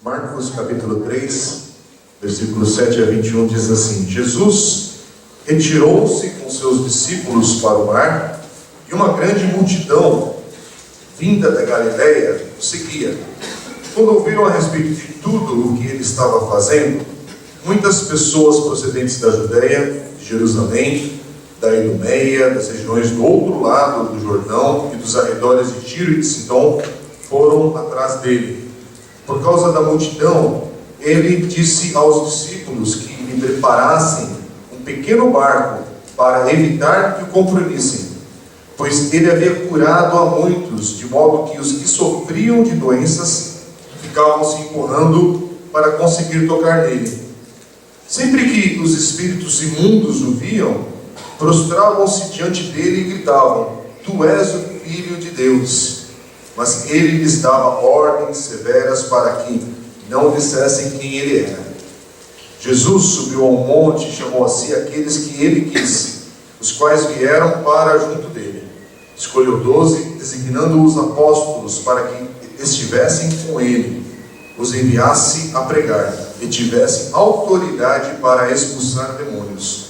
Marcos capítulo 3, versículos 7 a 21 diz assim: Jesus retirou-se com seus discípulos para o mar, e uma grande multidão, vinda da Galileia, o seguia. Quando ouviram a respeito de tudo o que ele estava fazendo, muitas pessoas procedentes da Judéia, de Jerusalém, da Idumeia, das regiões do outro lado do Jordão e dos arredores de Tiro e de Sidom foram atrás dele. Por causa da multidão, ele disse aos discípulos que lhe preparassem um pequeno barco para evitar que o comprimissem, pois ele havia curado a muitos, de modo que os que sofriam de doenças ficavam se empurrando para conseguir tocar nele. Sempre que os espíritos imundos o viam, prostravam-se diante dele e gritavam: Tu és o Filho de Deus. Mas ele lhes dava ordens severas para que não dissessem quem ele era. Jesus subiu ao monte e chamou a si aqueles que ele quis, os quais vieram para junto dele. Escolheu 12, designando-os apóstolos para que estivessem com ele, os enviasse a pregar e tivessem autoridade para expulsar demônios.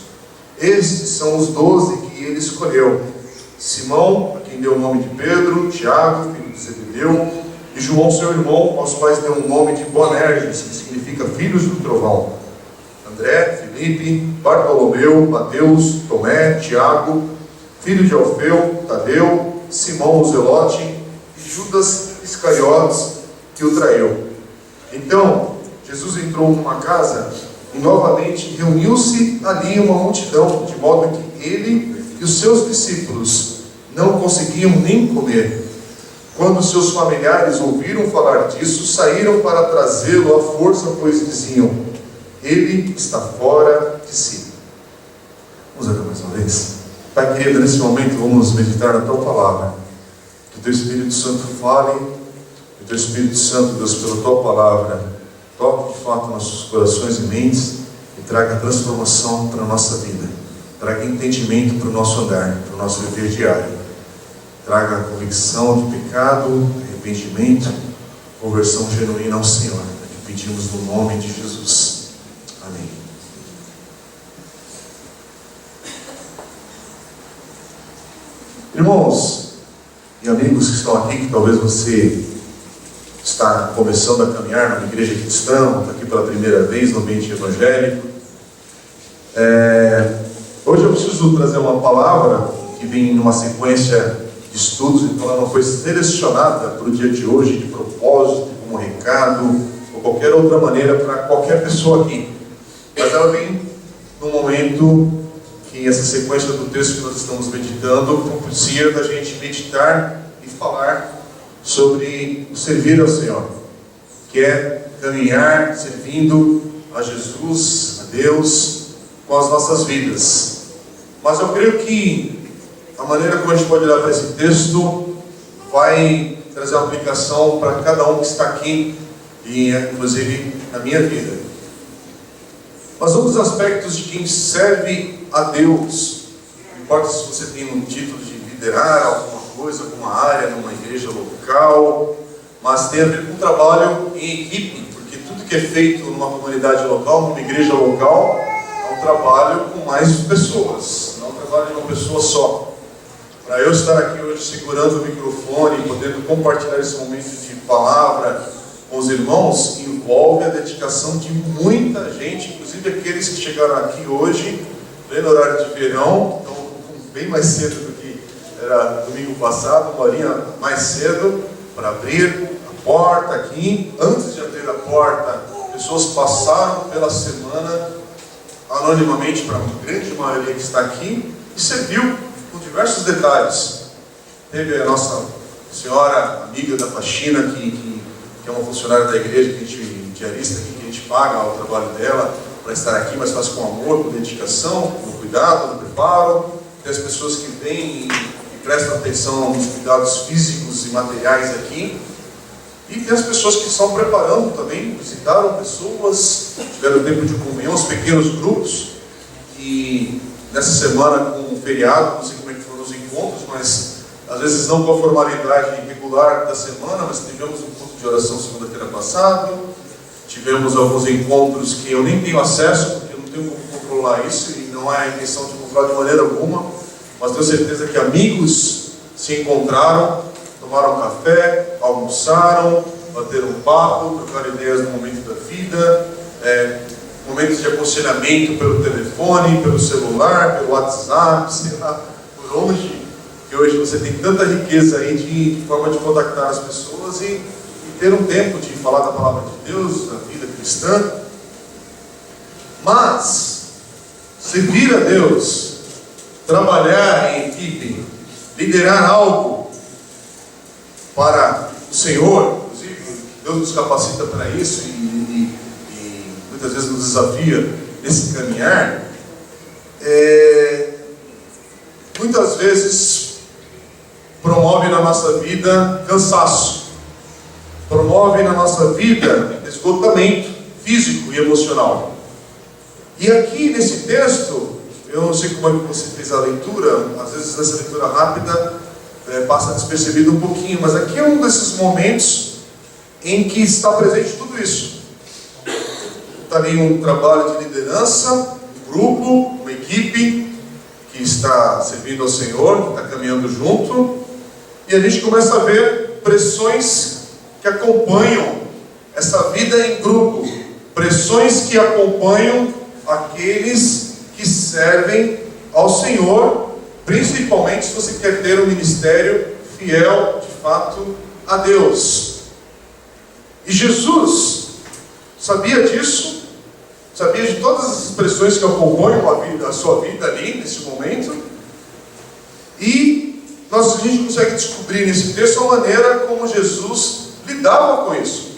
Estes são os 12 que ele escolheu: Simão, a quem deu o nome de Pedro; Tiago, filho de Zebedeu, e João, seu irmão, aos quais deu o nome de Boanerges, que significa filhos do trovão; André, Filipe, Bartolomeu, Mateus, Tomé, Tiago, filho de Alfeu, Tadeu, Simão o Zelote e Judas Iscariotes, que o traiu. Então Jesus entrou numa casa e novamente reuniu-se ali uma multidão, de modo que ele e os seus discípulos não conseguiam nem comer. Quando seus familiares ouviram falar disso, saíram para trazê-lo à força, pois diziam: ele está fora de si. Vamos orar mais uma vez. Pai querido, nesse momento vamos meditar na Tua Palavra. Que o Teu Espírito Santo fale, que o Teu Espírito Santo, Deus, pela Tua Palavra, toque de fato nossos corações e mentes e traga transformação para a nossa vida. Traga entendimento para o nosso andar, para o nosso viver diário. Traga convicção de pecado, arrependimento, conversão genuína ao Senhor. Que pedimos no nome de Jesus. Amém. Irmãos e amigos que estão aqui, que talvez você está começando a caminhar numa igreja cristã, está aqui pela primeira vez no ambiente evangélico. Hoje eu preciso trazer uma palavra que vem numa sequência de estudos, então ela não foi selecionada para o dia de hoje de propósito, como recado, ou qualquer outra maneira para qualquer pessoa aqui. Mas ela vem num momento que essa sequência do texto que nós estamos meditando propicia da gente meditar e falar sobre o servir ao Senhor, que é caminhar servindo a Jesus, a Deus, com as nossas vidas. Mas eu creio que a maneira como a gente pode olhar para esse texto vai trazer uma aplicação para cada um que está aqui, e inclusive na minha vida. Mas um dos aspectos de quem serve a Deus, não importa se você tem um título de liderar alguma coisa, alguma área numa igreja local, mas tem a ver com trabalho em equipe, porque tudo que é feito numa comunidade local, numa igreja local, é um trabalho com mais pessoas, não é um trabalho de uma pessoa só. Para eu estar aqui hoje segurando o microfone, podendo compartilhar esse momento de palavra com os irmãos, envolve a dedicação de muita gente, inclusive aqueles que chegaram aqui hoje, no horário de verão, então bem mais cedo do que era domingo passado, uma horinha mais cedo, para abrir a porta aqui. Antes de abrir a porta, pessoas passaram pela semana anonimamente para a grande maioria que está aqui e serviu com diversos detalhes. Teve a nossa senhora amiga da faxina, que é uma funcionária da igreja, que a gente, diarista aqui, que a gente paga o trabalho dela para estar aqui, mas faz com amor, com dedicação, com cuidado, no preparo. Tem as pessoas que vêm e prestam atenção nos cuidados físicos e materiais aqui. E tem as pessoas que estão preparando também, visitaram pessoas, tiveram tempo de comunhão, os pequenos grupos. E nessa semana, com o feriado, não sei como é que foram os encontros, mas às vezes não com a formalidade regular da semana, mas tivemos um culto de oração segunda-feira passada, tivemos alguns encontros que eu nem tenho acesso, porque eu não tenho como controlar isso, e não é a intenção de controlar de maneira alguma, mas tenho certeza que amigos se encontraram, tomaram café, almoçaram, bateram um papo, trocaram ideias no momento da vida, momentos de aconselhamento pelo telefone, pelo celular, pelo WhatsApp, sei lá, por onde, que hoje você tem tanta riqueza aí de forma de contactar as pessoas e ter um tempo de falar da palavra de Deus, da vida cristã. Mas servir a Deus, trabalhar em equipe, liderar algo para o Senhor, inclusive Deus nos capacita para isso e muitas vezes nos desafia nesse caminhar, muitas vezes promove na nossa vida cansaço, promove na nossa vida esgotamento físico e emocional. E aqui nesse texto, eu não sei como é que você fez a leitura, às vezes nessa leitura rápida passa despercebido um pouquinho, mas aqui é um desses momentos em que está presente tudo isso. Está ali um trabalho de liderança, um grupo, uma equipe que está servindo ao Senhor, que está caminhando junto, e a gente começa a ver pressões que acompanham essa vida em grupo, pressões que acompanham aqueles que servem ao Senhor, principalmente se você quer ter um ministério fiel, de fato, a Deus. E Jesus sabia disso, sabia de todas as expressões que acompanham a sua vida ali, nesse momento, e a gente consegue descobrir nesse texto a maneira como Jesus lidava com isso.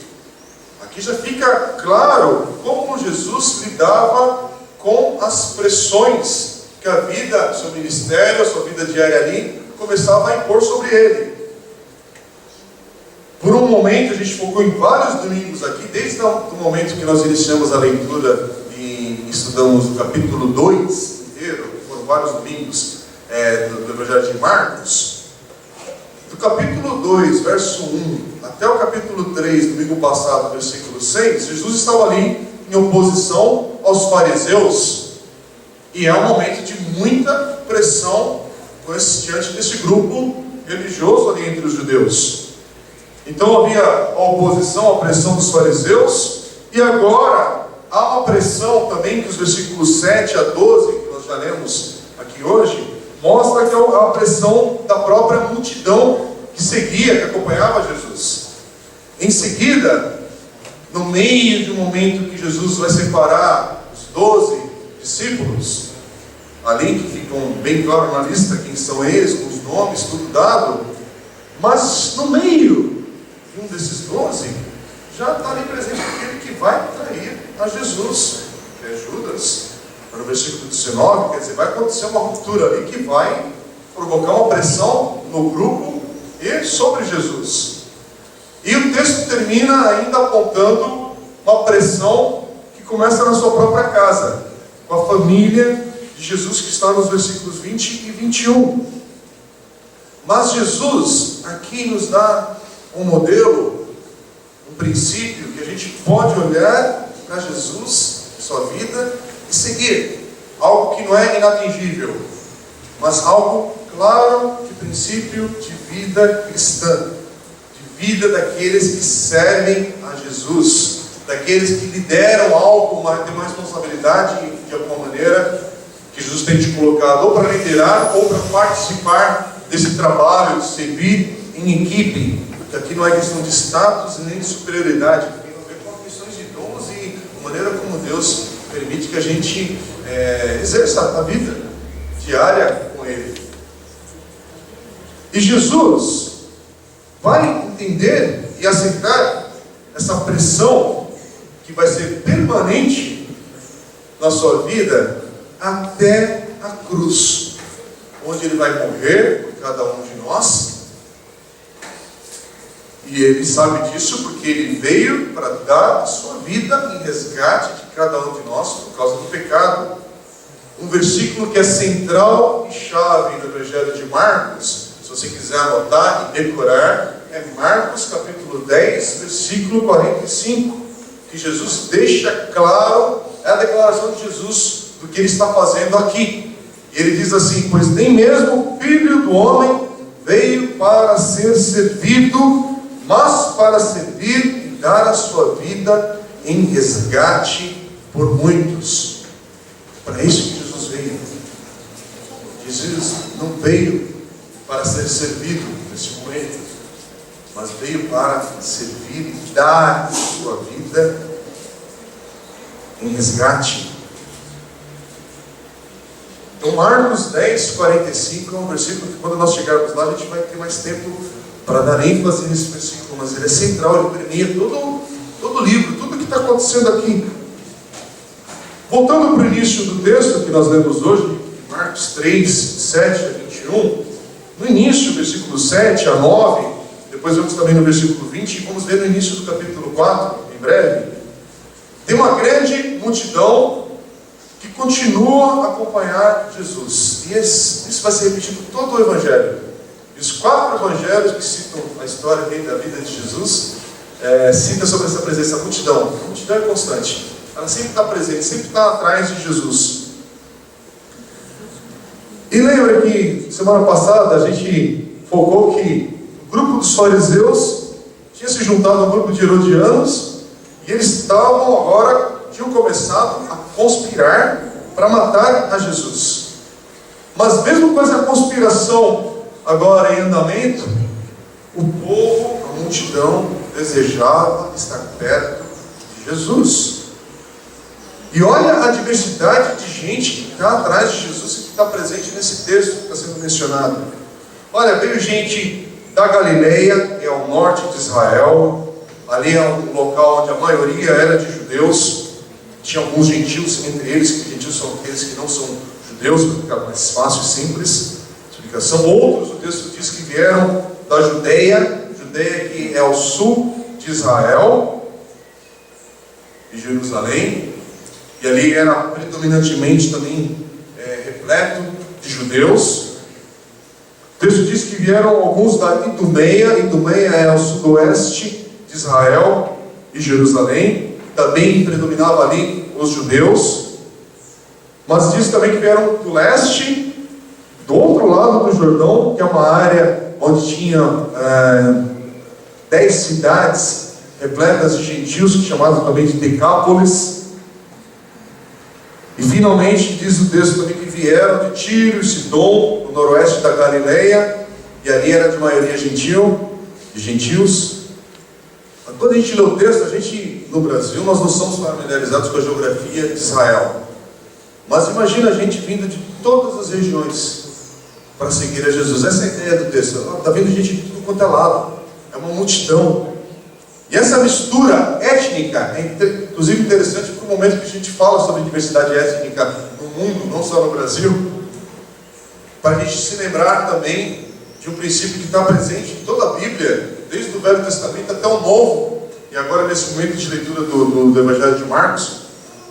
Aqui já fica claro como Jesus lidava com as pressões que a vida, seu ministério, a sua vida diária ali, começava a impor sobre ele. Por um momento, a gente focou em vários domingos aqui, desde o momento que nós iniciamos a leitura e estudamos o capítulo 2 inteiro, foram vários domingos do Evangelho de Marcos. Do capítulo 2, verso 1, até o capítulo 3, domingo passado, versículo 6, Jesus estava ali em oposição aos fariseus, e é um momento de muita pressão diante desse grupo religioso ali entre os judeus. Então havia a oposição, a pressão dos fariseus, e agora há uma pressão também que os versículos 7 a 12, que nós já lemos aqui hoje, mostra que é a pressão da própria multidão que seguia, que acompanhava Jesus. Em seguida, no meio de um momento que Jesus vai separar os 12 discípulos, ali que ficam bem claro na lista quem são eles, com os nomes, tudo dado, mas no meio de um desses 12, já está ali presente aquele que vai trair a Jesus, que é Judas. No versículo 19, quer dizer, vai acontecer uma ruptura ali que vai provocar uma pressão no grupo e sobre Jesus. E o texto termina ainda apontando uma pressão que começa na sua própria casa, com a família de Jesus, que está nos versículos 20 e 21. Mas Jesus aqui nos dá um modelo, um princípio que a gente pode olhar para Jesus, sua vida, e seguir. Algo que não é inatingível, mas algo claro de princípio de vida cristã, de vida daqueles que servem a Jesus, daqueles que lideram algo, tem uma responsabilidade de alguma maneira que Jesus tem te colocado ou para liderar ou para participar desse trabalho de servir em equipe, porque aqui não é questão de status nem de superioridade, tem a ver com questões de dons e a maneira como Deus permite que a gente exerça a vida diária com Ele. E Jesus vai entender e aceitar essa pressão que vai ser permanente na sua vida até a cruz, onde Ele vai morrer por cada um de nós. E Ele sabe disso porque Ele veio para dar a sua vida em resgate de cada um de nós por causa do pecado. Um versículo que é central e chave no Evangelho de Marcos, se você quiser anotar e decorar, é Marcos capítulo 10, versículo 45, que que Jesus deixa claro, é a declaração de Jesus do que ele está fazendo aqui. Ele diz assim: pois nem mesmo o Filho do Homem veio para ser servido, mas para servir e dar a sua vida em resgate por muitos. Para isso que Jesus veio. Jesus não veio para ser servido nesse momento, mas veio para servir e dar a sua vida em resgate. Então Marcos 10, 45 é um versículo que, quando nós chegarmos lá, a gente vai ter mais tempo para dar ênfase nesse versículo, mas ele é central, ele permeia todo o livro, tudo o que está acontecendo aqui. Voltando para o início do texto que nós lemos hoje, Marcos 3, 7 a 21, no início, versículo 7 a 9, depois vamos também no versículo 20, e vamos ver no início do capítulo 4, em breve, tem uma grande multidão que continua a acompanhar Jesus. E isso vai ser repetido todo o Evangelho. E os 4 evangelhos que citam a história da vida de Jesus, cita sobre essa presença da multidão. A multidão é constante. Ela sempre está presente, sempre está atrás de Jesus. E lembra que semana passada a gente focou que o grupo dos fariseus tinha se juntado ao grupo de herodianos, e eles tinham começado a conspirar para matar a Jesus. Mas mesmo com essa conspiração agora em andamento, o povo, a multidão, desejava estar perto de Jesus. E olha a diversidade de gente que está atrás de Jesus e que está presente nesse texto que está sendo mencionado. Olha, veio gente da Galileia, que é ao norte de Israel. Ali é um local onde a maioria era de judeus. Tinha alguns gentios entre eles, que gentios são aqueles que não são judeus, para ficar mais fácil e simples. Explicação. Outros, o texto diz que vieram da Judeia que é ao sul de Israel, de Jerusalém. E ali era predominantemente também repleto de judeus. O texto diz que vieram alguns da Idumeia. Idumeia é ao sudoeste de Israel e Jerusalém. Também predominava ali os judeus. Mas diz também que vieram do leste, do outro lado do Jordão, que é uma área onde tinha 10 cidades repletas de gentios, chamadas também de Decápolis. E finalmente diz o texto também que vieram de Tiro e Sidom, no noroeste da Galileia, e ali era de maioria gentios. Mas quando a gente lê o texto, no Brasil, nós não somos familiarizados com a geografia de Israel. Mas imagina a gente vindo de todas as regiões para seguir a Jesus. Essa é a ideia do texto. Está vindo gente de tudo quanto é lado. É uma multidão. E essa mistura étnica é inclusive interessante para o momento que a gente fala sobre diversidade étnica no mundo, não só no Brasil, para a gente se lembrar também de um princípio que está presente em toda a Bíblia, desde o Velho Testamento até o Novo, e agora nesse momento de leitura do Evangelho de Marcos,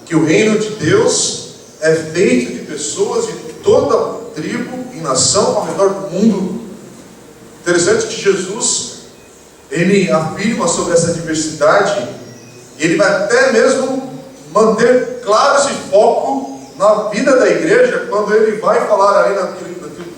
que o reino de Deus é feito de pessoas de toda tribo e nação ao redor do mundo. Interessante que Jesus, ele afirma sobre essa diversidade, e ele vai até mesmo manter claro esse foco na vida da igreja, quando ele vai falar ali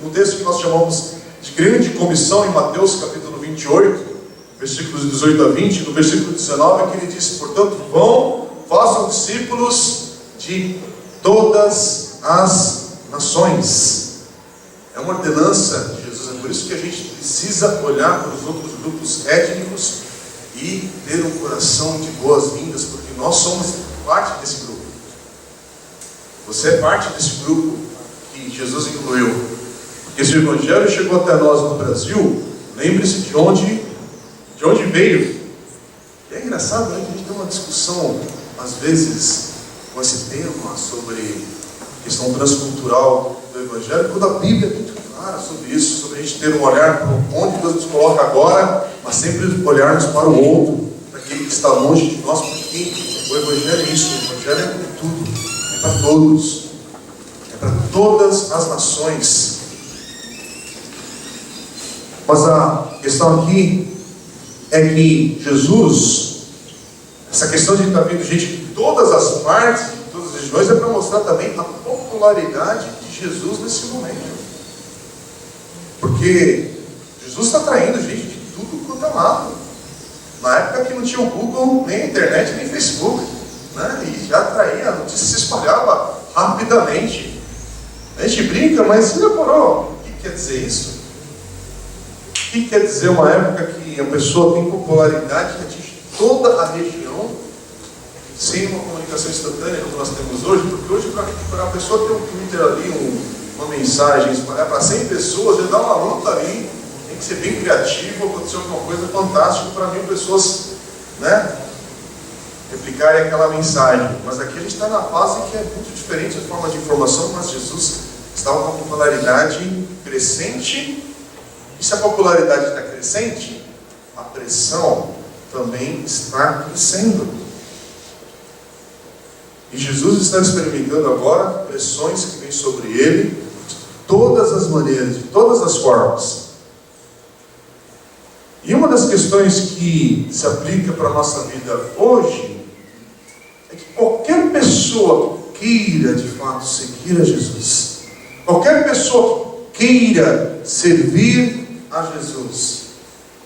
no texto que nós chamamos de grande comissão, em Mateus capítulo 28, versículos 18 a 20, no versículo 19, que ele diz: portanto, vão, façam discípulos de todas as nações. É uma ordenança de Jesus. É por isso que a gente precisa olhar para os outros grupos étnicos e ter um coração de boas-vindas, porque nós somos parte desse grupo. Você é parte desse grupo que Jesus incluiu. Porque se o Evangelho chegou até nós no Brasil, lembre-se de onde veio. E é engraçado, né, que a gente tem uma discussão, às vezes, com esse tema sobre questão transcultural do Evangelho, quando a Bíblia é muito clara sobre isso, sobre a gente ter um olhar para onde Deus nos coloca agora, mas sempre olharmos para o outro, para aquele que está longe de nós, porque o Evangelho é isso, o Evangelho é para tudo, é para todos, é para todas as nações. Mas a questão aqui é que Jesus, essa Essa questão de estar vindo gente de todas as partes, de todas as regiões, é para mostrar também a popularidade de Jesus nesse momento. Porque Jesus está atraindo gente de tudo quanto é lado. Na época que não tinha o Google, nem a internet, nem Facebook, né? E já atraía, a notícia se espalhava rapidamente. A gente brinca, mas você reparou o que quer dizer isso? O que quer dizer uma época que a pessoa tem popularidade que atinge toda a região, sem uma comunicação instantânea como nós temos hoje? Porque hoje, para a pessoa ter um Twitter ali, uma mensagem, espalhar para 100 pessoas, já dá uma luta ali, tem que ser bem criativo, aconteceu alguma coisa fantástica para 1000 pessoas, né, replicarem aquela mensagem. Mas aqui a gente está na fase que é muito diferente a forma de informação, mas Jesus estava com uma popularidade crescente. E se a popularidade está crescente, a pressão também está crescendo. E Jesus está experimentando agora pressões que vêm sobre ele de todas as maneiras, de todas as formas. E uma das questões que se aplica para a nossa vida hoje é que qualquer pessoa que queira de fato seguir a Jesus, qualquer pessoa que queira servir a Jesus,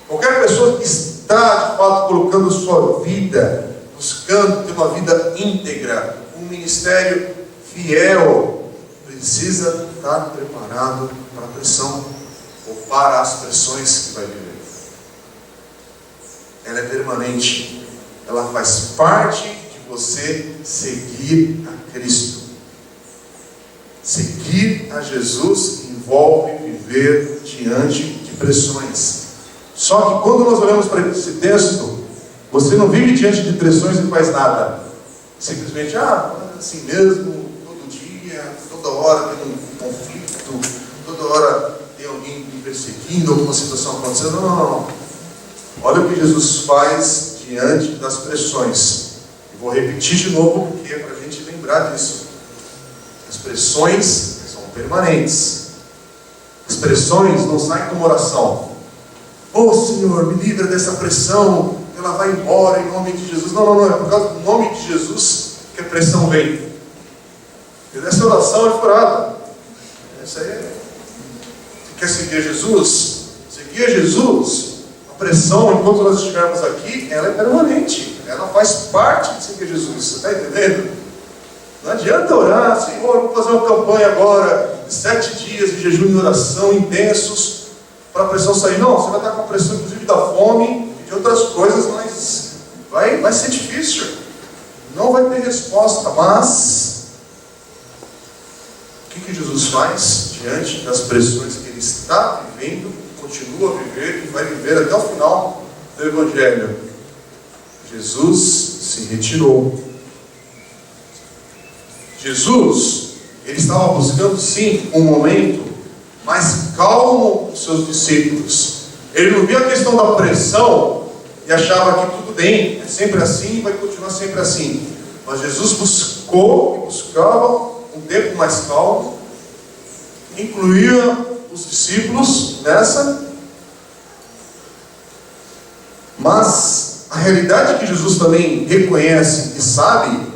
qualquer pessoa que está de fato colocando sua vida, buscando ter uma vida íntegra, um ministério fiel, precisa estar preparado para a pressão ou para as pressões que vai viver. Ela é permanente, ela faz parte de você seguir a Cristo. Seguir a Jesus envolve viver diante de pressões. Só que quando nós olhamos para esse texto, você não vive diante de pressões e faz nada. Simplesmente, assim mesmo, todo dia, toda hora tem um conflito, toda hora tem alguém me perseguindo, alguma situação acontecendo. Não. Olha o que Jesus faz diante das pressões. E vou repetir de novo, porque é para a gente lembrar disso. As pressões são permanentes. As pressões não saem como oração. Oh Senhor, me livra dessa pressão, ela vai embora em nome de Jesus. Não, é por causa do nome de Jesus que a pressão vem. E essa oração é furada. Essa é... Você quer seguir Jesus? Seguir Jesus. A pressão, enquanto nós estivermos aqui, ela é permanente. Ela faz parte de seguir Jesus. Você está entendendo? Não adianta orar, Senhor, vou fazer uma campanha agora de 7 dias de jejum e oração intensos para a pressão sair. Não, você vai estar com a pressão inclusive da fome e de outras coisas, mas vai ser difícil. Não vai ter resposta. Mas o que Jesus faz diante das pressões que ele está vivendo, continua a viver e vai viver até o final do Evangelho? Jesus se retirou. Jesus, ele estava buscando sim um momento mais calmo com os seus discípulos. Ele não via a questão da pressão e achava que tudo bem, é sempre assim e vai continuar sempre assim. Mas Jesus buscava um tempo mais calmo, incluía os discípulos nessa. Mas a realidade que Jesus também reconhece e sabe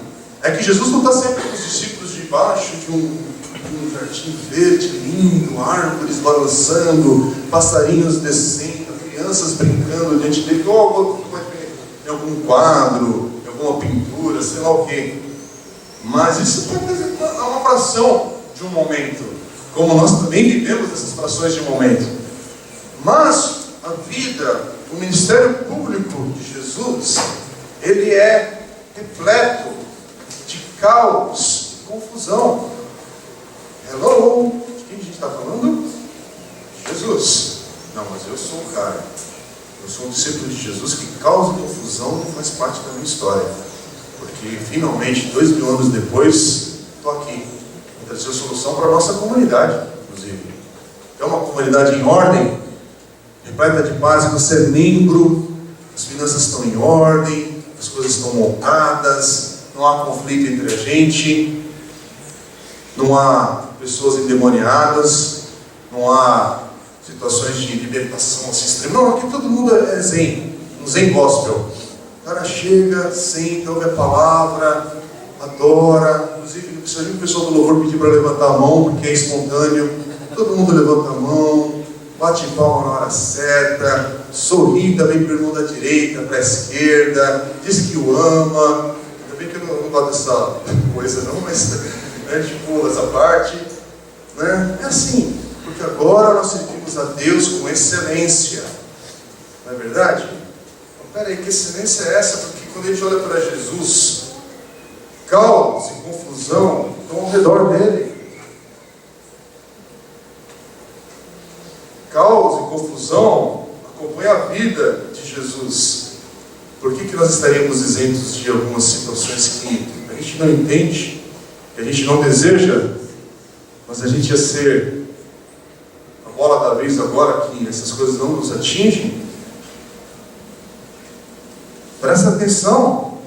é que Jesus não está sempre com os discípulos debaixo de um jardim verde, lindo, árvores balançando, passarinhos descendo, crianças brincando diante dele, em algum quadro, em alguma pintura, sei lá o quê. Mas isso é uma fração de um momento, como nós também vivemos essas frações de um momento. Mas a vida, o ministério público de Jesus, ele é repleto de caos e confusão. Hello? De quem a gente está falando? Jesus. Não, mas eu sou o cara. Eu sou um discípulo de Jesus que causa confusão não faz parte da minha história. Porque finalmente, 2000 anos depois, estou aqui. Vou trazer solução para a nossa comunidade, inclusive. É uma comunidade em ordem, repleta de paz, você é membro, as finanças estão em ordem, as coisas estão montadas, não há conflito entre a gente, não há pessoas endemoniadas, não há situações de libertação assim extrema. Não, aqui todo mundo é zen, um zen gospel. O cara chega, senta, ouve a palavra, adora. Inclusive, se o pessoal do louvor pedir para levantar a mão, porque é espontâneo, todo mundo levanta a mão, bate palma na hora certa, sorri também para o irmão da direita, para a esquerda, diz que o ama. Ainda bem que eu não gosto dessa coisa não, mas a gente pula essa parte, né? É assim, porque agora nós servimos a Deus com excelência, não é verdade? Peraí, que excelência é essa? Porque quando a gente olha para Jesus, caos e confusão estão ao redor dele. Caos e confusão acompanham a vida de Jesus. Por que nós estaríamos isentos de algumas situações que a gente não entende, que a gente não deseja, mas a gente ia ser a bola da vez agora que essas coisas não nos atingem? Presta atenção.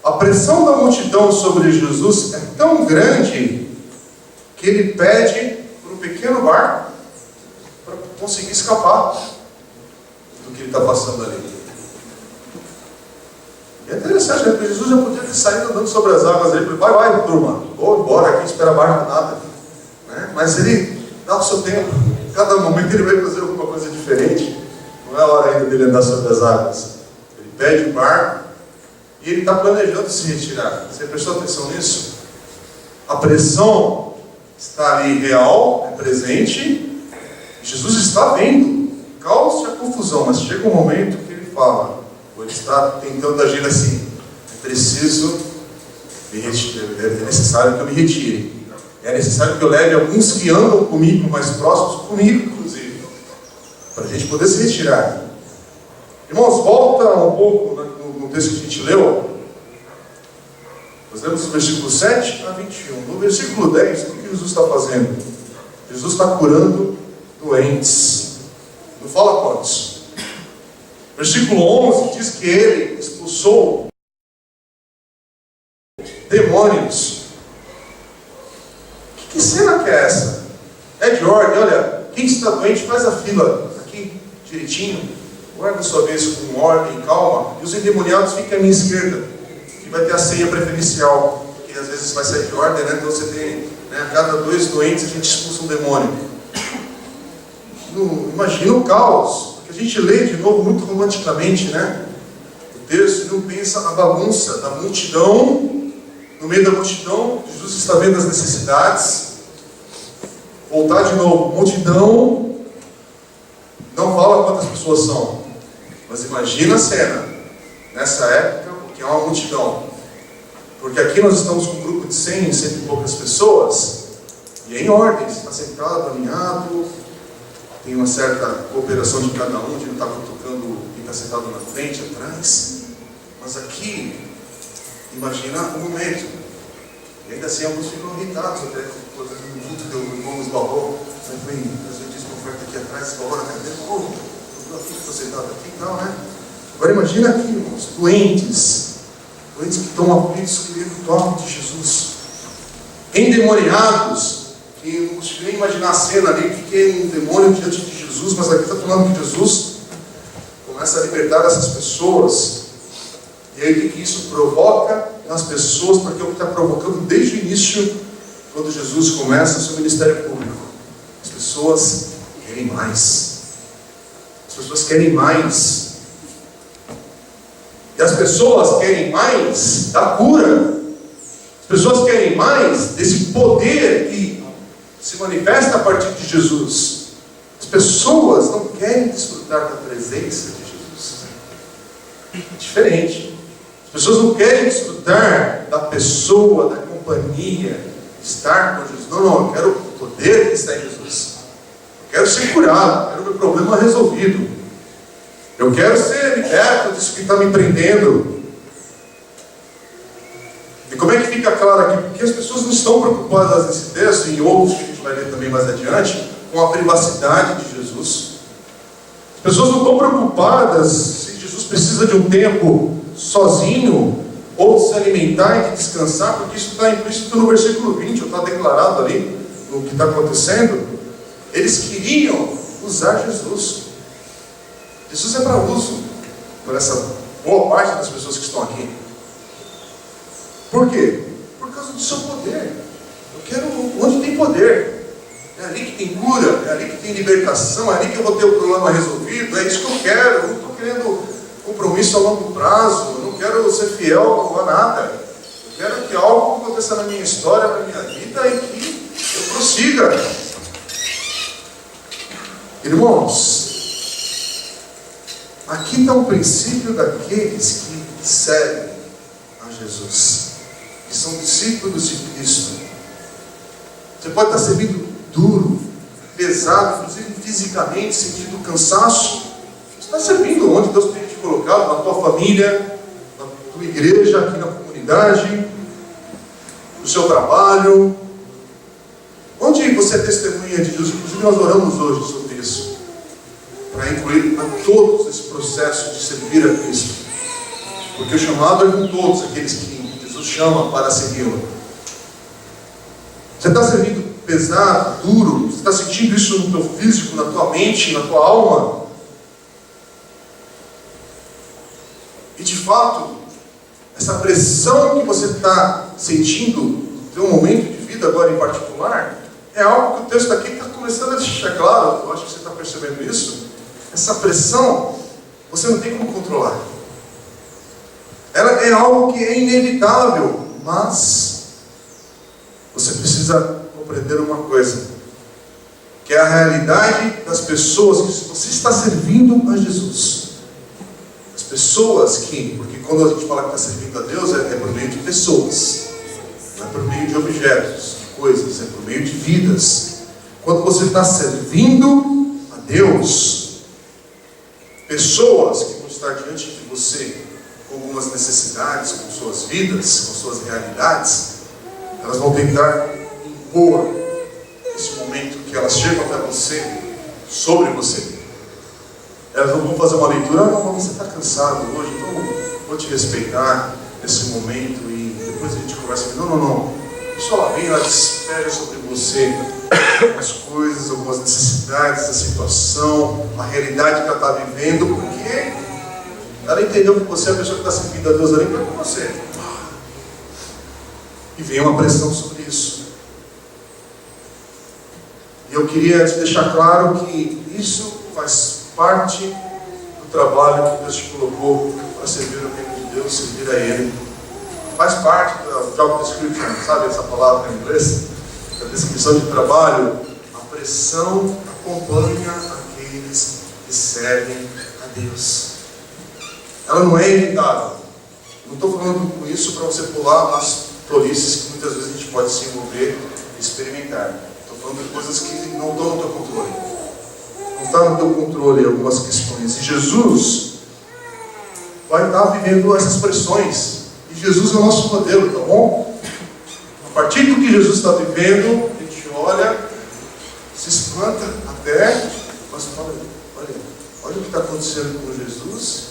A pressão da multidão sobre Jesus é tão grande que ele pede por um pequeno barco para conseguir escapar do que ele está passando ali. E é interessante, né? Porque Jesus já podia ter saído andando sobre as águas ali, vai, turma, vou embora aqui, espera barco nada, né? Mas ele dá o seu tempo, cada momento ele vai fazer alguma coisa diferente, não é a hora ainda dele andar sobre as águas. Ele pede o barco e ele está planejando se retirar. Você prestou atenção nisso? A pressão está ali real, é presente. Jesus está vendo caos e a confusão, mas chega um momento que ele fala, ou ele está tentando agir assim: é preciso me retirar, é necessário que eu me retire, é necessário que eu leve alguns que andam comigo, mais próximos comigo, inclusive, para a gente poder se retirar. Irmãos, volta um pouco no texto que a gente leu. Nós lemos do versículo 7 a 21. No versículo 10, o que Jesus está fazendo? Jesus está curando doentes. Não fala quantos. Versículo 11 diz que ele expulsou demônios. Que cena que é essa? É de ordem, olha, quem está doente faz a fila aqui, direitinho. Guarda sua vez com ordem e calma. E os endemoniados ficam à minha esquerda, que vai ter a ceia preferencial, que às vezes vai sair de ordem, né? Então você tem, né, a cada 2 doentes a gente expulsa um demônio. Imagina o caos, porque a gente lê de novo muito romanticamente, né? O texto, e não pensa a bagunça da multidão. No meio da multidão, Jesus está vendo as necessidades. Voltar de novo, multidão, não fala quantas pessoas são, mas imagina a cena nessa época, porque é uma multidão. Porque aqui nós estamos com um grupo de 100 e poucas pessoas, e é em ordem, você está sentado, alinhado, tem uma certa cooperação de cada um, de não estar cutucando quem está sentado na frente, atrás. Mas aqui, imagina o momento. E ainda assim alguns ficam irritados, até por exemplo, no culto que o irmão esbarrou, eu disse uma oferta aqui atrás, esbarrou na cadeira, eu estou sentado aqui e tal, né? Agora imagina aqui, irmãos, doentes que estão aflitos querendo o toque de Jesus, endemoniados, que não consigo nem imaginar a cena ali, que é um demônio diante de Jesus, mas aqui está falando que Jesus começa a libertar essas pessoas. E aí o que isso provoca nas pessoas? Porque é o que está provocando desde o início, quando Jesus começa o seu ministério público. As pessoas querem mais. As pessoas querem mais. E as pessoas querem mais da cura. As pessoas querem mais desse poder que se manifesta a partir de Jesus. As pessoas não querem desfrutar da presença de Jesus. É diferente. As pessoas não querem desfrutar da pessoa, da companhia, de estar com Jesus. Não, eu quero o poder que está em Jesus. Eu quero ser curado, eu quero o meu problema resolvido. Eu quero ser liberto disso que está me prendendo. E como é que fica claro aqui? Porque as pessoas não estão preocupadas nesse texto, e em outros que a gente vai ler também mais adiante, com a privacidade de Jesus. As pessoas não estão preocupadas se Jesus precisa de um tempo sozinho, ou de se alimentar e de descansar, porque isso está implícito no versículo 20, ou está declarado ali, no que está acontecendo. Eles queriam usar Jesus. Jesus é para uso, boa parte das pessoas que estão aqui. Por quê? Por causa do seu poder. Eu quero onde tem poder. É ali que tem cura, é ali que tem libertação, é ali que eu vou ter o problema resolvido. É isso que eu quero. Eu não estou querendo compromisso a longo prazo. Eu não quero ser fiel a nada. Eu quero que algo aconteça na minha história, na minha vida, e que eu prossiga. Irmãos, aqui está o princípio daqueles que servem a Jesus, que são discípulos de Cristo. Você pode estar servindo duro, pesado, inclusive fisicamente, sentindo cansaço. Você está servindo onde Deus tem te colocado, na tua família, na tua igreja, aqui na comunidade, no seu trabalho. Onde você é testemunha de Jesus? Inclusive nós oramos hoje sobre isso, para incluir a todos esse processo de servir a Cristo. Porque o chamado é com todos aqueles que Jesus chama para segui-lo. Você está servindo pesado, duro? Você está sentindo isso no teu físico, na tua mente, na tua alma? E de fato, essa pressão que você está sentindo no teu momento de vida agora em particular, é algo que o texto aqui está começando a deixar claro. Eu acho que você está percebendo isso. Essa pressão, você não tem como controlar. Ela é algo que é inevitável, mas você precisa compreender uma coisa, que é a realidade das pessoas que você está servindo a Jesus. As pessoas que, porque quando a gente fala que está servindo a Deus, é por meio de pessoas, não é por meio de objetos, de coisas, é por meio de vidas. Quando você está servindo a Deus, pessoas que vão estar diante de você com algumas necessidades, com suas vidas, com suas realidades, elas vão tentar impor esse momento que elas chegam até você, sobre você. Elas não vão fazer uma leitura, não, você está cansado hoje, então vou te respeitar nesse momento e depois a gente conversa. Não. Isso ela vem, ela despeja sobre você algumas coisas, algumas necessidades da situação, a realidade que ela está vivendo, porque ela entendeu que você é a pessoa que está servindo a Deus ali para com você. E vem uma pressão sobre isso. E eu queria te deixar claro que isso faz parte do trabalho que Deus te colocou para servir o reino de Deus, servir a Ele. Faz parte da job description, sabe essa palavra em inglês? Da descrição de trabalho. A pressão acompanha aqueles que servem a Deus. Ela não é evitável. Não estou falando com isso para você pular nas tolices que muitas vezes a gente pode se envolver e experimentar. Estou falando de coisas que não estão no teu controle. Não está no teu controle algumas questões. E Jesus vai estar vivendo essas pressões. E Jesus é o nosso modelo, tá bom? A partir do que Jesus está vivendo, a gente olha, se espanta até, mas olha o que está acontecendo com Jesus.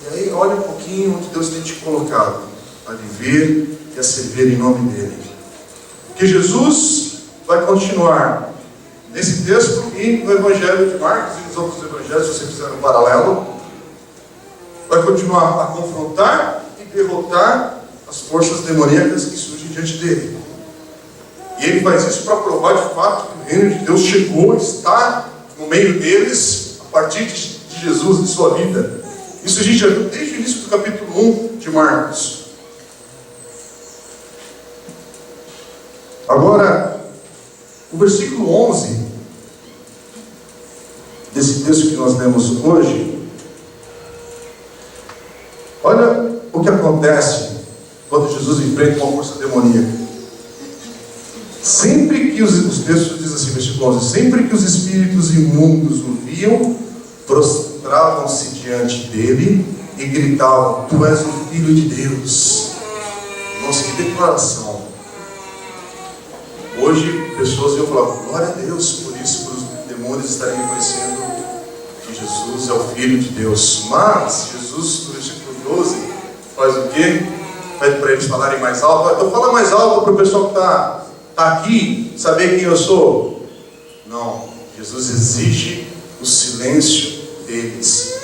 E aí olha um pouquinho onde Deus tem te colocado a viver e a servir em nome dEle. Porque Jesus vai continuar nesse texto e no Evangelho de Marcos e nos outros evangelhos, se você fizer um paralelo, vai continuar a confrontar e derrotar as forças demoníacas que surgem diante dele. E ele faz isso para provar de fato que o reino de Deus chegou, está no meio deles a partir de Jesus, de sua vida. Isso a gente já viu desde o início do capítulo 1 de Marcos. Agora, o versículo 11 desse texto que nós lemos hoje, olha o que acontece quando Jesus enfrenta uma força demoníaca. Sempre que os textos dizem assim, versículo 11, sempre que os espíritos imundos o viam, prostravam-se diante dele e gritavam: Tu és o Filho de Deus. Nossa, que declaração! Hoje, pessoas iam falar: glória a Deus por isso, por os demônios estarem reconhecendo que Jesus é o Filho de Deus. Mas, Jesus, no versículo 12, faz o quê? Pede para eles falarem mais alto. Então fala mais alto para o pessoal que está aqui saber quem eu sou. Não, Jesus exige o silêncio deles.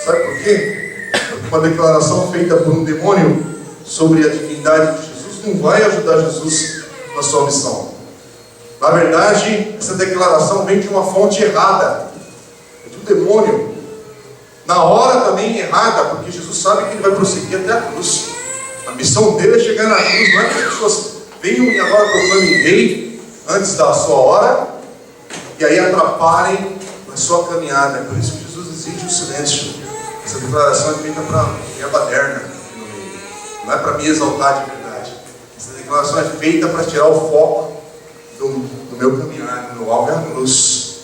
Sabe por quê? Porque uma declaração feita por um demônio sobre a divindade de Jesus não vai ajudar Jesus na sua missão. Na verdade, essa declaração vem de uma fonte errada, de um demônio, na hora também errada, porque Jesus sabe que ele vai prosseguir até a cruz. A missão dele é chegar na cruz, não é que as pessoas venham e agora proclamem rei antes da sua hora, e aí atrapalhem a sua caminhada. É por isso que Jesus exige o silêncio. Essa declaração é feita para a baderna, não é para me exaltar de verdade. Essa declaração é feita para tirar o foco do meu caminhar, do meu alvo é a cruz.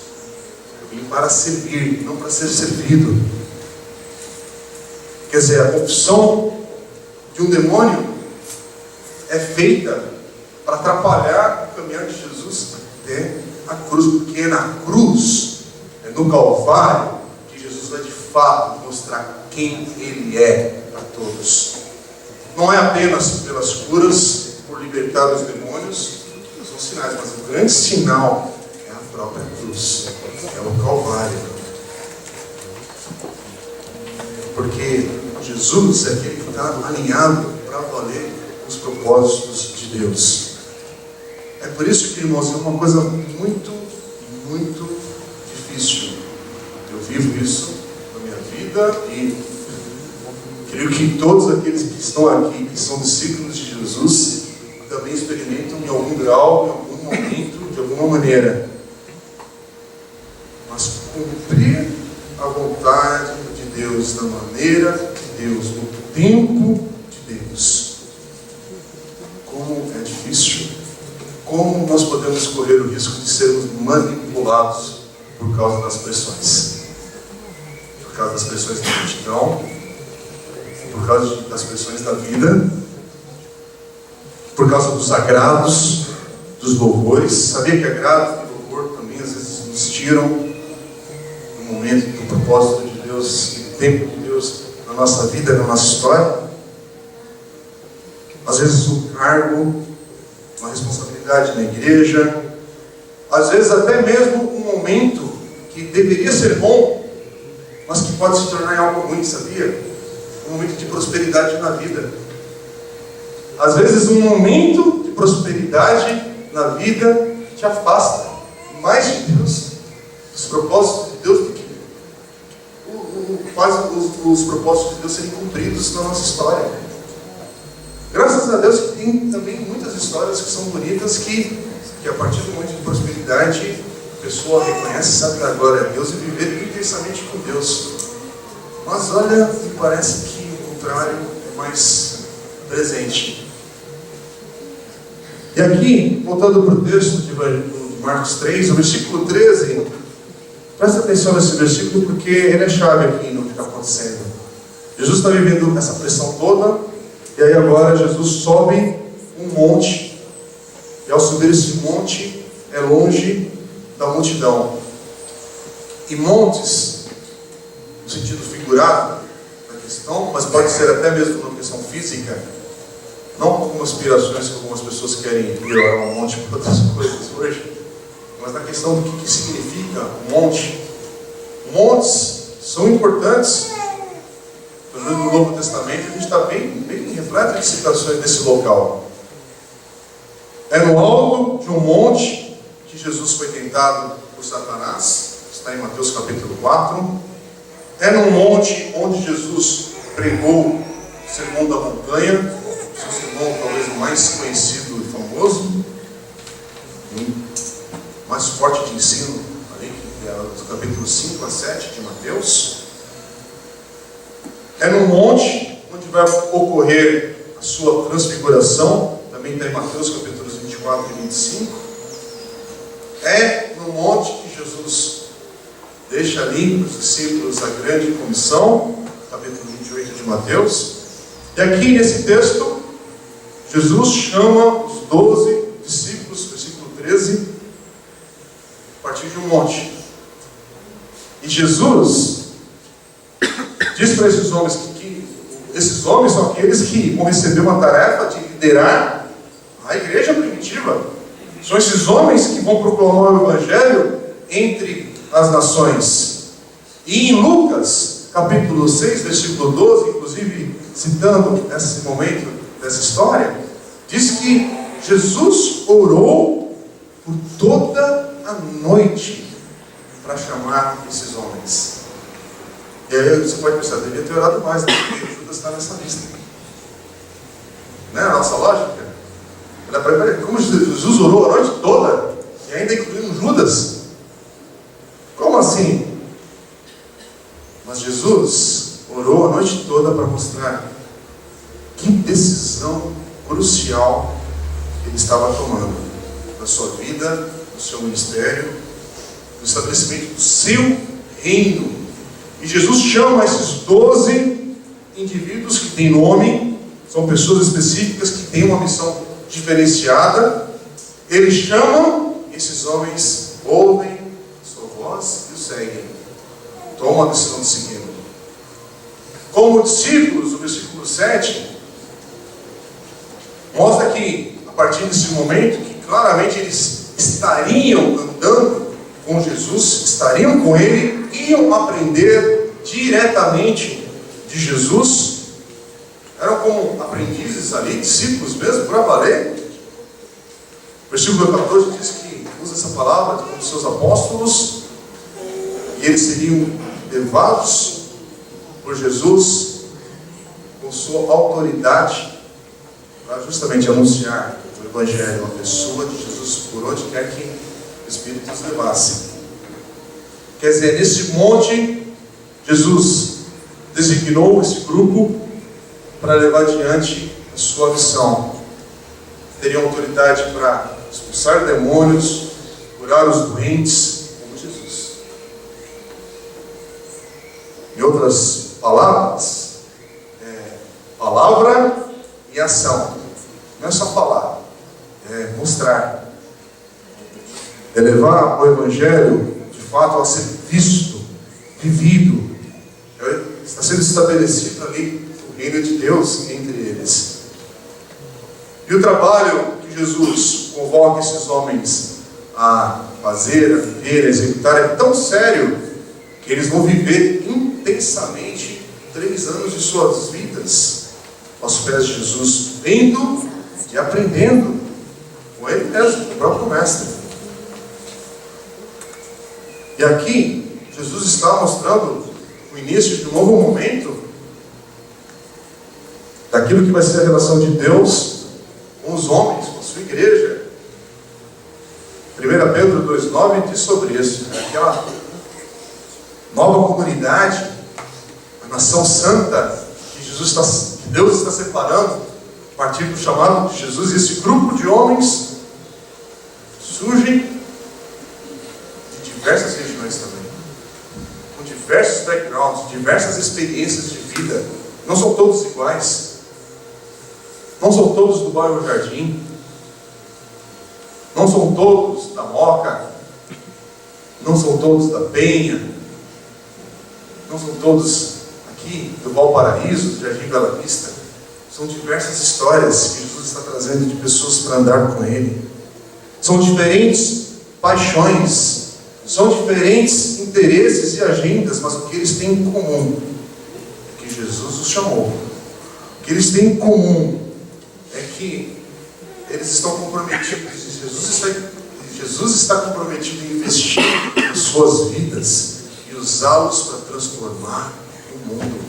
Eu vim para servir, não para ser servido. Quer dizer, a confissão de um demônio é feita para atrapalhar o caminhar de Jesus até a cruz, porque é na cruz, é no Calvário, que Jesus vai de fato mostrar quem Ele é para todos. Não é apenas pelas curas, por libertar os demônios, que são sinais, mas o grande sinal é a própria cruz, é o Calvário. Porque Jesus é aquele que está alinhado para valer os propósitos de Deus. É por isso que, irmãos, é uma coisa muito, muito difícil. Eu vivo isso na minha vida e creio que todos aqueles que estão aqui, que são discípulos de Jesus, também experimentam em algum grau, em algum momento, de alguma maneira. Mas cumprir a vontade de Deus, da maneira de Deus, no tempo de Deus. Como é difícil. Como nós podemos correr o risco de sermos manipulados por causa das pressões? Por causa das pressões da multidão, por causa das pressões da vida, por causa dos agrados, dos louvores. Sabia que agrado e louvor também às vezes nos tiram do momento, do propósito de Deus e do tempo de Deus na nossa vida, na nossa história? Às vezes um cargo, uma responsabilidade na igreja, às vezes até mesmo um momento que deveria ser bom, mas que pode se tornar algo ruim, sabia? Um momento de prosperidade na vida. Às vezes um momento de prosperidade na vida te afasta mais de Deus, dos propósitos de Deus, do que faz os propósitos de Deus serem cumpridos na nossa história. Graças a Deus que tem também muitas histórias que são bonitas, que a partir do momento de prosperidade a pessoa reconhece, sabe da glória a Deus e viver intensamente com Deus. Mas olha, me parece que o contrário é mais presente. E aqui, voltando para o texto de Marcos 3, o versículo 13, presta atenção nesse versículo porque ele é chave aqui no que está acontecendo. Jesus está vivendo essa pressão toda, e aí agora Jesus sobe um monte, e ao subir esse monte é longe da multidão. E montes, no sentido figurado da questão, mas pode ser até mesmo uma questão física, não com aspirações que algumas pessoas querem ir a um monte para outras coisas hoje, mas na questão do que significa um monte. Montes são importantes. No Novo Testamento a gente está bem repleto de citações desse local. É no alto de um monte que Jesus foi tentado por Satanás, está em Mateus capítulo 4. É num monte onde Jesus pregou o Sermão da Montanha, o seu sermão talvez o mais conhecido e famoso, mais forte de ensino, ali, que é do capítulo 5 a 7 de Mateus. É num monte onde vai ocorrer a sua transfiguração, também está em Mateus capítulos 24 e 25. É no monte que Jesus deixa ali para os discípulos a grande comissão, capítulo 28 de Mateus. E aqui nesse texto, Jesus chama os 12 discípulos, versículo 13, a partir de um monte. E Jesus diz para esses homens que esses homens são aqueles que vão receber uma tarefa de liderar a igreja primitiva. São esses homens que vão proclamar o Evangelho entre as nações. E em Lucas, capítulo 6, versículo 12, inclusive citando esse momento dessa história, diz que Jesus orou por toda a noite para chamar esses homens. E aí você pode pensar, devia ter orado mais, né? Porque Judas está nessa lista. Né? A nossa lógica. Peraí, como Jesus orou a noite toda e ainda incluindo Judas? Como assim? Mas Jesus orou a noite toda para mostrar que decisão crucial ele estava tomando na sua vida, no seu ministério, no estabelecimento do seu reino. E Jesus chama esses 12 indivíduos que têm nome, são pessoas específicas que têm uma missão diferenciada. Ele chama, esses homens ouvem sua voz e o seguem. Tomam a decisão de segui-lo. Como discípulos, o versículo 7 mostra que, a partir desse momento, que claramente eles estariam andando com Jesus, estariam com Ele, iam aprender diretamente de Jesus, eram como aprendizes ali, discípulos mesmo, para valer. O versículo 14 diz que usa essa palavra como seus apóstolos, e eles seriam levados por Jesus com sua autoridade para justamente anunciar o Evangelho, a pessoa de Jesus, por onde quer que o Espírito os levasse. Quer dizer, nesse monte, Jesus designou esse grupo para levar adiante a sua missão. Teriam autoridade para expulsar demônios, curar os doentes, como Jesus. Em outras palavras, palavra e ação. Não é só falar, é mostrar. É levar o Evangelho, de fato, a ser visto, vivido. Está sendo estabelecido ali o reino de Deus entre eles. E o trabalho que Jesus convoca esses homens a fazer, a viver, a executar é tão sério que eles vão viver intensamente 3 anos de suas vidas aos pés de Jesus, vendo e aprendendo com Ele mesmo, o próprio Mestre. E aqui, Jesus está mostrando o início de um novo momento daquilo que vai ser a relação de Deus com os homens, com a sua igreja. 1 Pedro 2,9 diz sobre isso, aquela nova comunidade, a nação santa que Deus está separando a partir do chamado de Jesus. E esse grupo de homens surgem de diversas regiões também, com diversos backgrounds, diversas experiências de vida. Não são todos iguais. Não são todos do bairro Jardim. Não são todos da Moca. Não são todos da Penha. Não são todos aqui do Valparaíso, do Jardim Bela Vista. São diversas histórias que Jesus está trazendo de pessoas para andar com Ele. São diferentes paixões, são diferentes interesses e agendas, mas o que eles têm em comum é que Jesus os chamou. O que eles têm em comum é que eles estão comprometidos, Jesus está comprometido em investir em suas vidas e usá-los para transformar o mundo.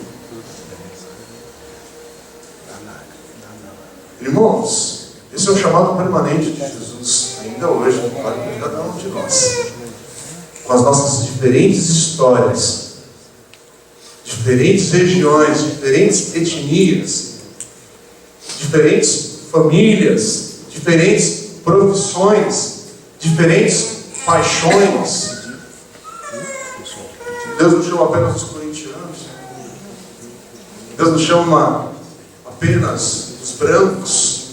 Irmãos, esse é o chamado permanente de Jesus, ainda hoje, para cada um de nós, com as nossas diferentes histórias, diferentes regiões, diferentes etnias, diferentes famílias, diferentes profissões, diferentes paixões. Deus não chama apenas os corintianos, Deus não chama apenas os brancos,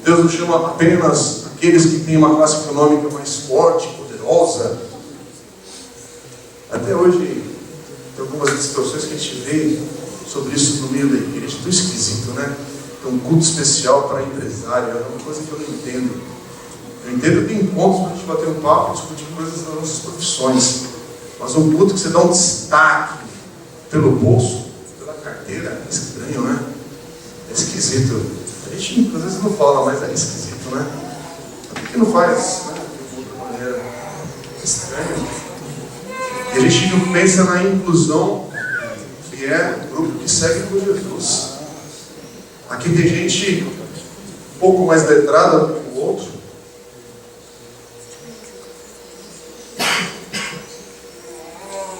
Deus não chama apenas aqueles que têm uma classe econômica mais forte, poderosa. Até hoje tem algumas distorções que a gente vê sobre isso no meio da igreja. Tão esquisito, né? Tem um culto especial para empresário, é uma coisa que eu não entendo. Eu entendo que tem encontros para a gente bater um papo e discutir coisas das nossas profissões, mas um culto que você dá um destaque pelo bolso, pela carteira. É estranho, né? É esquisito. A gente às vezes não fala, mas é esquisito, né? Por que não faz, né, de outra maneira? É estranho. E a gente não pensa na inclusão, que é o grupo que segue com Jesus. Aqui tem gente um pouco mais letrada do que o outro.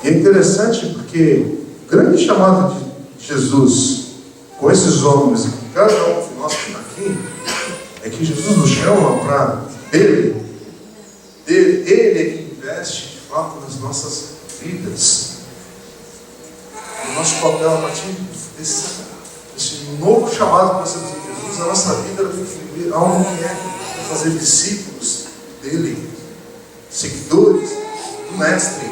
E é interessante porque o grande chamado de Jesus com esses homens, que cada um de nós que está aqui, é que Jesus nos chama para Ele é que investe de fato nas nossas vidas. O nosso papel a partir desse novo chamado que nós temos em Jesus, a nossa vida tem que viver algo que é fazer discípulos dele, seguidores do Mestre.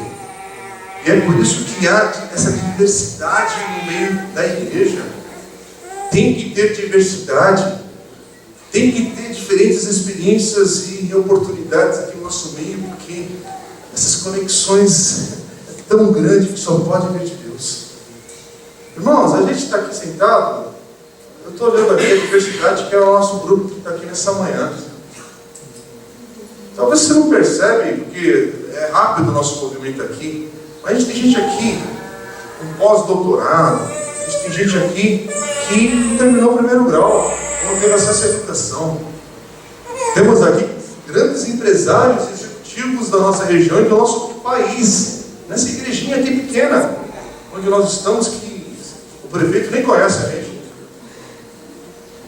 E é por isso que há essa diversidade no meio da igreja. Tem que ter diversidade, tem que ter diferentes experiências e oportunidades aqui no nosso meio, porque essas conexões é tão grande que só pode vir de Deus. Irmãos, a gente está aqui sentado, eu estou olhando aqui a diversidade que é o nosso grupo que está aqui nessa manhã. Talvez você não percebe, porque é rápido o nosso movimento aqui, mas a gente tem gente aqui com pós-doutorado, a gente tem gente aqui que não terminou o primeiro grau, não teve acesso à educação. Temos aqui grandes empresários executivos da nossa região e do nosso país, nessa igrejinha aqui pequena, onde nós estamos, que o prefeito nem conhece a gente.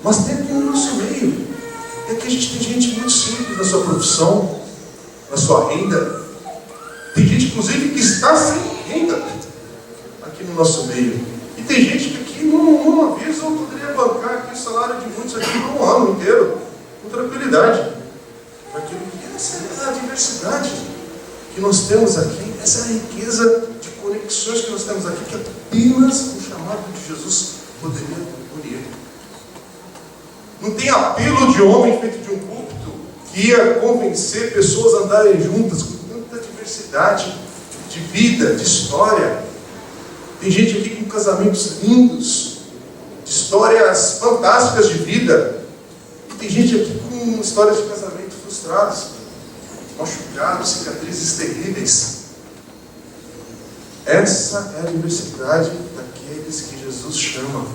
Mas tem aqui no nosso meio. E aqui a gente tem gente muito simples na sua profissão, na sua renda. Tem gente, inclusive, que está sem renda aqui no nosso meio. E tem gente que aqui, num aviso, eu poderia bancar aqui o salário de muitos aqui por um ano inteiro, com tranquilidade. Essa é a diversidade que nós temos aqui, essa é a riqueza de conexões que nós temos aqui, que apenas o chamado de Jesus poderia unir. Não tem apelo de homem feito de um púlpito que ia convencer pessoas a andarem juntas com tanta diversidade de vida, de história. Tem gente aqui com casamentos lindos, de histórias fantásticas de vida. E tem gente aqui com histórias de casamento frustrados, machucados, cicatrizes terríveis. Essa é a diversidade daqueles que Jesus chama.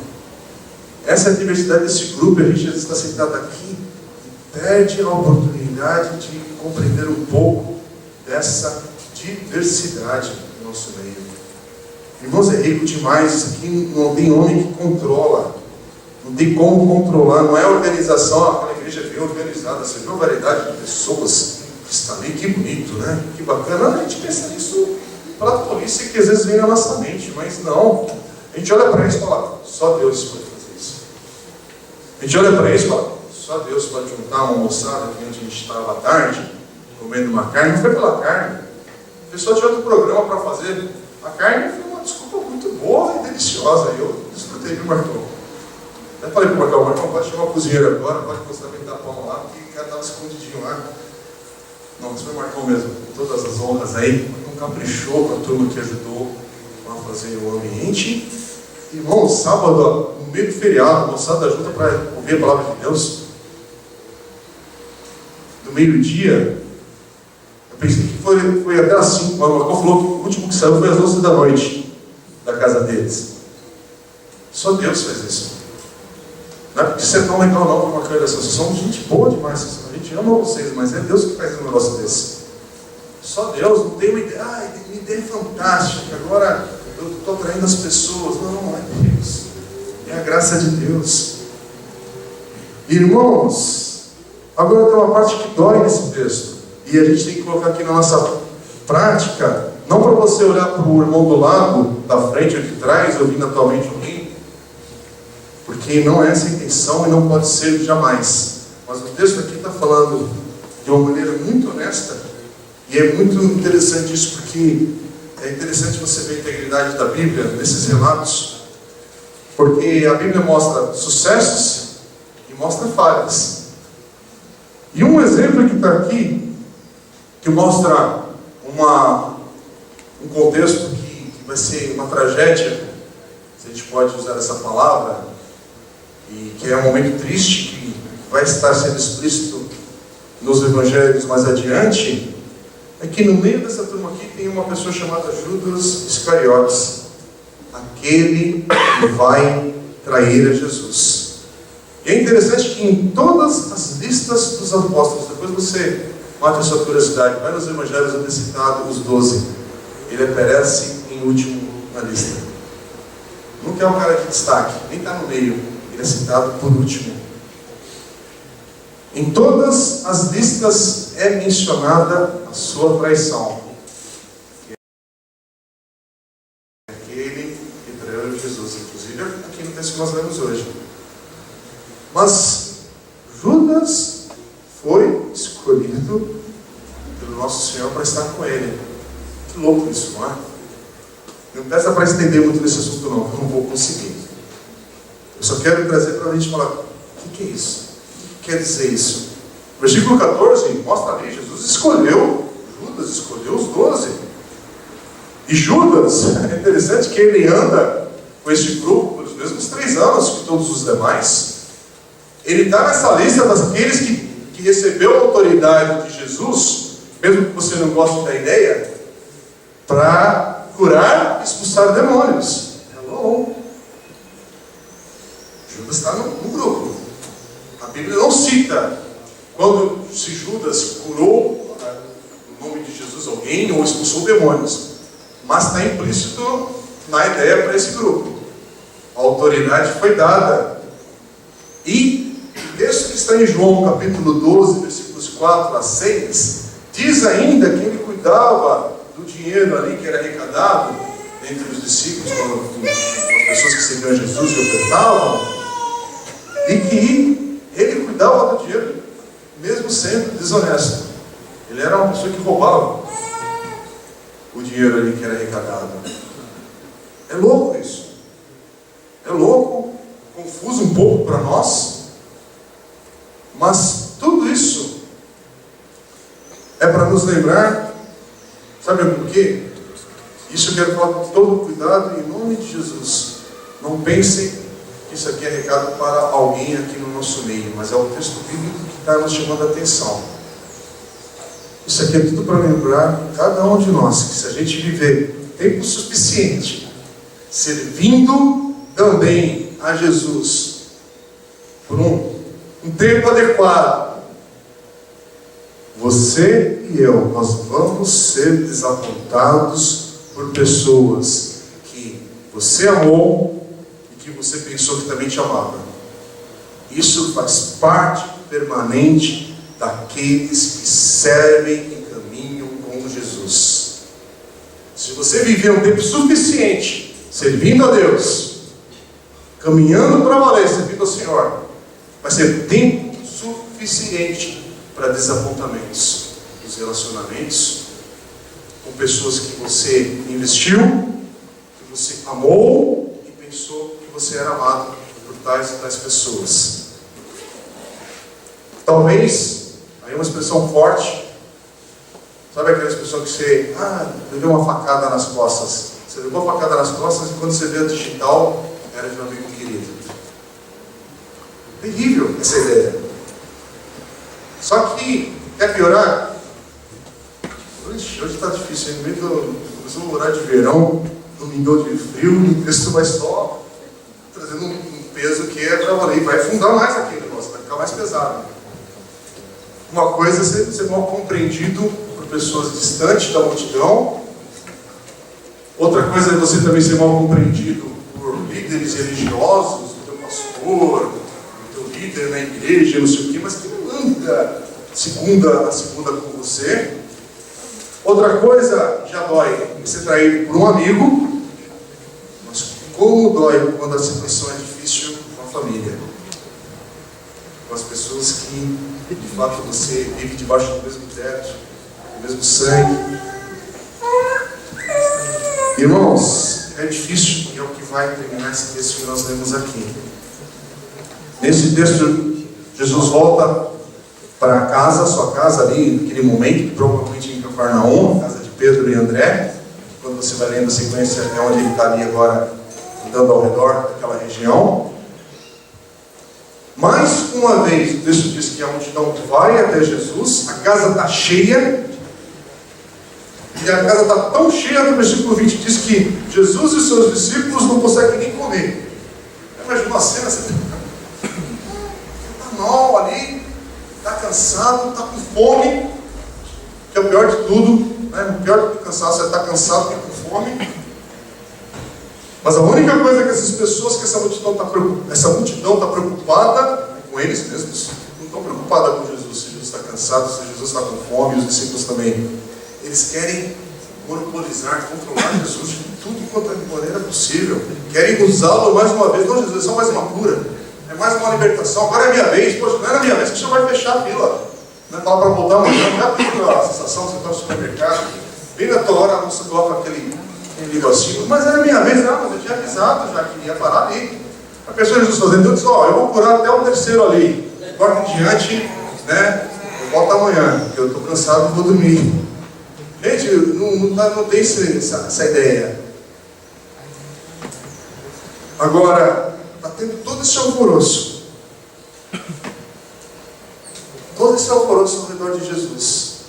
Essa é a diversidade desse grupo. A gente já está sentado aqui e perde a oportunidade de compreender um pouco dessa diversidade no nosso meio. Irmãos, é rico demais. Isso aqui não tem homem que controla. Não tem como controlar. Não é organização. Aquela igreja é bem organizada. Você viu a variedade de pessoas que está ali? Que bonito, né? Que bacana. A gente pensa nisso pela polícia que às vezes vem na nossa mente. Mas não. A gente olha para isso e fala, só Deus pode fazer isso. A gente olha para isso e fala, só Deus pode juntar uma moçada que antes a gente estava à tarde comendo uma carne. Não foi pela carne. A pessoa tinha outro programa para fazer. A carne foi uma desculpa muito boa e deliciosa. Eu desfrutei, viu, Marcão? Até falei para o Marcão, pode chamar o cozinheiro agora, pode mostrar bem da pão lá, porque o cara estava escondidinho lá. Não, mas foi o Marcão mesmo. Todas as honras aí. O Marcão caprichou com a turma que ajudou a fazer o ambiente. Irmão, sábado, no meio do feriado, a moçada junta para ouvir a palavra de Deus. No meio-dia, eu pensei que foi até às 5. O Marcão falou que o último que saiu foi às 11 da noite da casa deles. Só Deus faz isso. Não é porque você é tão legal não para uma coisa dessa. Vocês são gente boa demais. A gente ama vocês, mas é Deus que faz um negócio desse. Só Deus. Não tem uma ideia. Ah, tem uma ideia fantástica. Agora eu estou atraindo as pessoas. Não, é Deus. É a graça de Deus. Irmãos, agora tem uma parte que dói nesse texto. E a gente tem que colocar aqui na nossa prática. Não para você olhar para o irmão do lado, da frente ou de trás, ouvindo atualmente alguém. Porque não é essa a intenção e não pode ser jamais. Mas o texto aqui está falando de uma maneira muito honesta. E é muito interessante isso, porque é interessante você ver a integridade da Bíblia nesses relatos. Porque a Bíblia mostra sucessos e mostra falhas. E um exemplo que está aqui, que mostra um contexto que vai ser uma tragédia, se a gente pode usar essa palavra, e que é um momento triste, que vai estar sendo explícito nos evangelhos mais adiante, é que no meio dessa turma aqui tem uma pessoa chamada Judas Iscariotes, aquele que vai trair a Jesus. E é interessante que em todas as listas dos apóstolos, depois você mata a sua curiosidade, vai nos evangelhos onde é citado os 12, ele aparece em último na lista. Nunca é um cara de destaque, nem está no meio, ele é citado por último. Em todas as listas é mencionada a sua traição. Aquele que traiu Jesus, inclusive aqui no texto que nós lemos hoje. Mas Judas foi escolhido pelo nosso Senhor para estar com ele. Que louco isso, não é? Não peça para estender muito nesse assunto não, que eu não vou conseguir. Eu só quero trazer para a gente falar, o que é isso? O que quer dizer isso? Versículo 14 mostra ali, Jesus escolheu, Judas escolheu os 12. E Judas, é interessante que ele anda com este grupo pelos mesmos 3 anos que todos os demais. Ele está nessa lista daqueles que recebeu a autoridade de Jesus, mesmo que você não goste da ideia, para curar e expulsar demônios. Hello? Judas está no grupo. A Bíblia não cita quando se Judas curou no nome de Jesus alguém ou expulsou demônios, mas está implícito na ideia para esse grupo. A autoridade foi dada. E o texto que está em João capítulo 12, versículos 4 a 6, diz ainda que ele cuidava do dinheiro ali que era arrecadado entre os discípulos, as pessoas que seguiam Jesus e ofertavam, e que ele cuidava do dinheiro, mesmo sendo desonesto. Ele era uma pessoa que roubava o dinheiro ali que era arrecadado. É louco isso. É louco, confuso um pouco para nós, mas tudo isso é para nos lembrar, sabe por quê? Isso eu quero falar com todo cuidado em nome de Jesus. Não pensem que isso aqui é recado para alguém aqui no nosso meio, mas é o texto bíblico que está nos chamando a atenção. Isso aqui é tudo para lembrar cada um de nós, que se a gente viver tempo suficiente, servindo também a Jesus, por um tempo adequado, você e eu, nós vamos ser desapontados por pessoas que você amou e que você pensou que também te amava. Isso faz parte permanente daqueles que servem e caminham com Jesus. Se você viver um tempo suficiente servindo a Deus, caminhando para valer, servindo ao Senhor, vai ser tempo suficiente para desapontamentos dos relacionamentos com pessoas que você investiu, que você amou e pensou que você era amado por tais e tais pessoas. Talvez, aí uma expressão forte, sabe aquela expressão que você, levou uma facada nas costas. Você levou a facada nas costas e quando você vê a digital, era de um amigo querido. Terrível essa ideia. Só que, quer piorar? Hoje está difícil, no meio começou a horário de verão, domingo de frio, e o texto vai só trazendo um peso que é para valer, vai afundar mais aqui o negócio, vai ficar mais pesado. Uma coisa é ser mal compreendido por pessoas distantes da multidão, outra coisa é você também ser mal compreendido por líderes religiosos, o teu pastor, o teu líder na igreja, não sei o quê, mas que não anda segunda a segunda com você. Outra coisa já dói ser traído por um amigo, mas como dói quando a situação é difícil com a família, com as pessoas que de fato você vive debaixo do mesmo teto, do mesmo sangue. Irmãos, é difícil e é o que vai terminar esse texto que nós lemos aqui. Nesse texto, Jesus volta para casa, sua casa ali, naquele momento, provavelmente em Cafarnaum, a casa de Pedro e André. Quando você vai lendo a sequência, é onde ele está ali agora andando ao redor daquela região. Mais uma vez, o texto diz que a multidão vai até Jesus, a casa está cheia, e a casa está tão cheia que o versículo 20 diz que Jesus e seus discípulos não conseguem nem comer. Imagina uma cena, você está mal ali, está cansado, está com fome, que é o pior de tudo, né? O pior do que cansaço é estar cansado e com fome. Mas a única coisa que essas pessoas, que essa multidão está preocupada é com eles mesmos. Não estão preocupadas com Jesus, se Jesus está cansado, se Jesus está com fome, e os discípulos também. Eles querem monopolizar, controlar Jesus de tudo quanto é de maneira possível. Querem usá-lo mais uma vez. Não, Jesus, é só mais uma cura. É mais uma libertação. Agora é a minha vez. Poxa, não é a minha vez que o senhor vai fechar a fila. Não é falar para voltar amanhã. Não é a sensação que você está no supermercado. Bem na tua hora, a moça coloca aquele negocinho. Mas era a minha vez. Não, mas eu tinha avisado já que ia parar ali. A pessoa Jesus fazendo, Deus disse, ó, eu vou curar até o terceiro ali. Agora em diante, né? Eu volto amanhã, porque eu estou cansado e vou dormir. Gente, não tem essa ideia. Agora, está tendo todo esse alvoroço. Todo esse alvoroço ao redor de Jesus.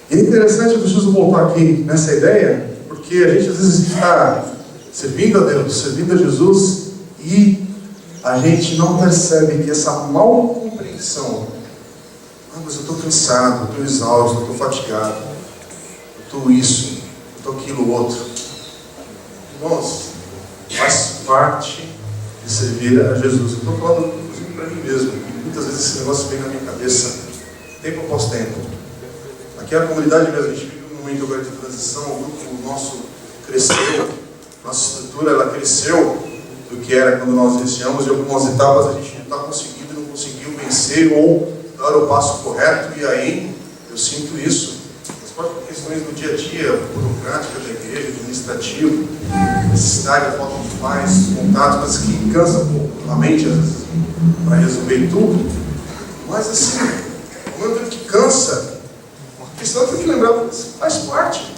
E é interessante, eu preciso voltar aqui nessa ideia, porque a gente às vezes está servindo a Deus, servindo a Jesus, e a gente não percebe que essa mal compreensão, mas eu estou cansado, eu estou exausto, eu estou fatigado, eu estou isso, eu estou aquilo outro. Irmãos, faz parte de servir a Jesus. Eu estou falando inclusive para mim mesmo. Muitas vezes esse negócio vem na minha cabeça, tempo após tempo. Aqui é a comunidade mesmo, a gente vive um momento agora de transição, o grupo nosso cresceu, nossa estrutura ela cresceu do que era quando nós iniciamos, e algumas etapas a gente não está conseguindo, não conseguiu vencer ou dar o passo correto, e aí eu sinto isso. Mas pode ter questões do dia a dia, burocrática da igreja, administrativo, necessidade, falta de paz, contato, coisas que cansam um pouco a mente, às vezes, para resolver tudo. Mas assim, ao mesmo tempo que cansa, a questão tem que lembrar, faz parte.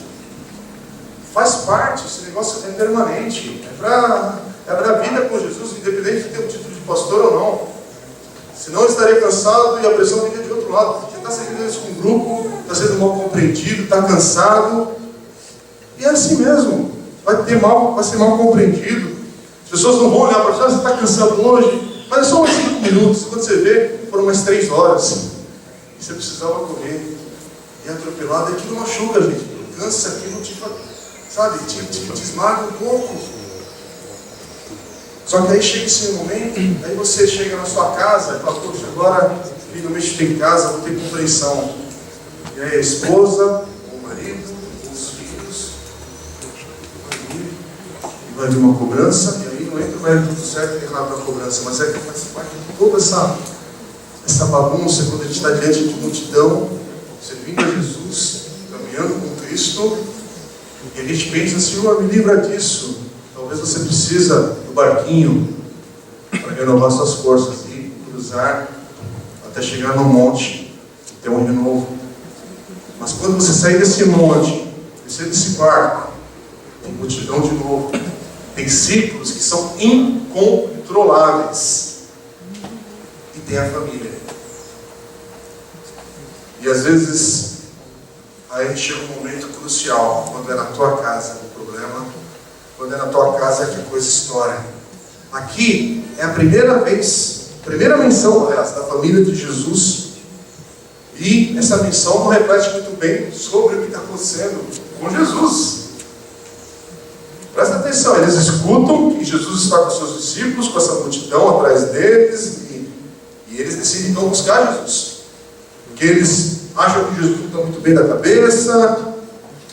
Faz parte, esse negócio é permanente. É para a vida com Jesus, independente de ter o título de pastor ou não. Senão eu estaria cansado e a pressão viria de outro lado. Porque está servindo isso com um grupo, está sendo mal compreendido, está cansado. E é assim mesmo. Vai ser mal compreendido. As pessoas não vão olhar para você, você está cansado hoje, mas é só uns 5 minutos. Quando você vê, foram umas 3 horas. E você precisava correr. E atropelado, aquilo machuca, gente. Cansa, aquilo te esmaga um pouco. Só que aí chega esse momento, aí você chega na sua casa e fala, poxa, agora finalmente estou em casa, vou ter compreensão. E aí a esposa, o marido, os filhos, e vai vir uma cobrança, e aí não entra o mérito do certo e errado da cobrança, mas é que faz parte de toda essa bagunça, quando a gente está diante de multidão, servindo a Jesus, caminhando com Cristo, e a gente pensa, Senhor, me livra disso. Talvez você precisa do barquinho para renovar suas forças e cruzar até chegar no monte e ter um renovo. Mas quando você sair desse monte, descer desse barco, tem multidão de novo. Tem ciclos que são incontroláveis. E tem a família. E às vezes aí chega um momento crucial, quando é na tua casa o problema, quando é na tua casa que a coisa estoura. Aqui é a primeira menção, aliás, da família de Jesus, e essa menção não reflete muito bem sobre o que está acontecendo com Jesus. Presta atenção, eles escutam que Jesus está com seus discípulos, com essa multidão atrás deles, e eles decidem então buscar Jesus, porque eles acham que Jesus está muito bem da cabeça,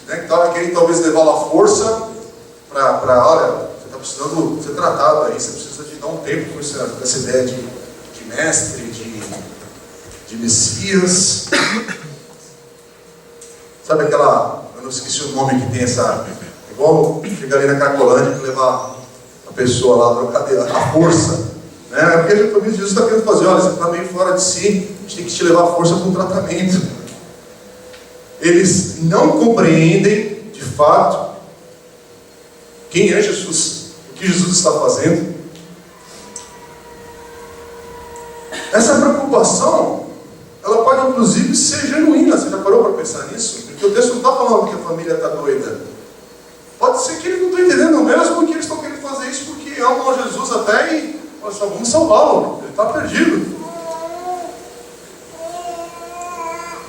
né, que querem talvez levá-lo à força para olha, você está precisando ser tratado aí, você precisa de dar um tempo com essa ideia de mestre, de Messias. Sabe aquela, eu não esqueci o nome que tem essa, igual chegar ali na Cracolândia e levar a pessoa lá para cadeira, a força, né? Porque Jesus está querendo fazer, olha, você está meio fora de si, a gente tem que te levar a força para um tratamento. Eles não compreendem de fato, quem é Jesus, o que Jesus está fazendo. Essa preocupação, ela pode inclusive ser genuína. Você já parou para pensar nisso? Porque o texto não está falando que a família está doida. Pode ser que eles não estão entendendo mesmo, que eles estão querendo fazer isso porque amam a Jesus até e só vamos salvá-lo, ele está perdido.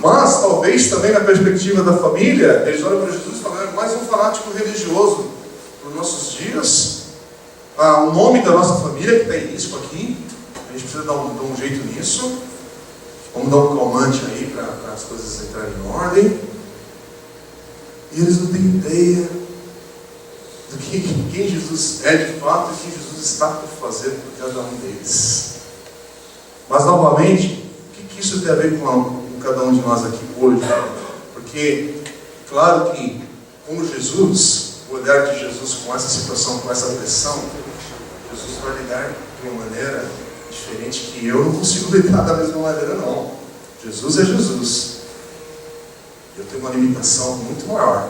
Mas talvez também na perspectiva da família, eles olham para Jesus e falam: é mais um fanático religioso para os nossos dias. O nome da nossa família que está em risco aqui, a gente precisa dar um jeito nisso. Vamos dar um calmante aí para as coisas entrarem em ordem. E eles não têm ideia do que quem Jesus é de fato e o que Jesus está por fazer por cada um deles. Mas novamente, o que isso tem a ver com cada um de nós aqui hoje? Porque, claro que, como Jesus, o olhar de Jesus com essa situação, com essa pressão, Jesus vai lidar de uma maneira diferente que eu não consigo lidar da mesma maneira, não. Jesus é Jesus. Eu tenho uma limitação muito maior.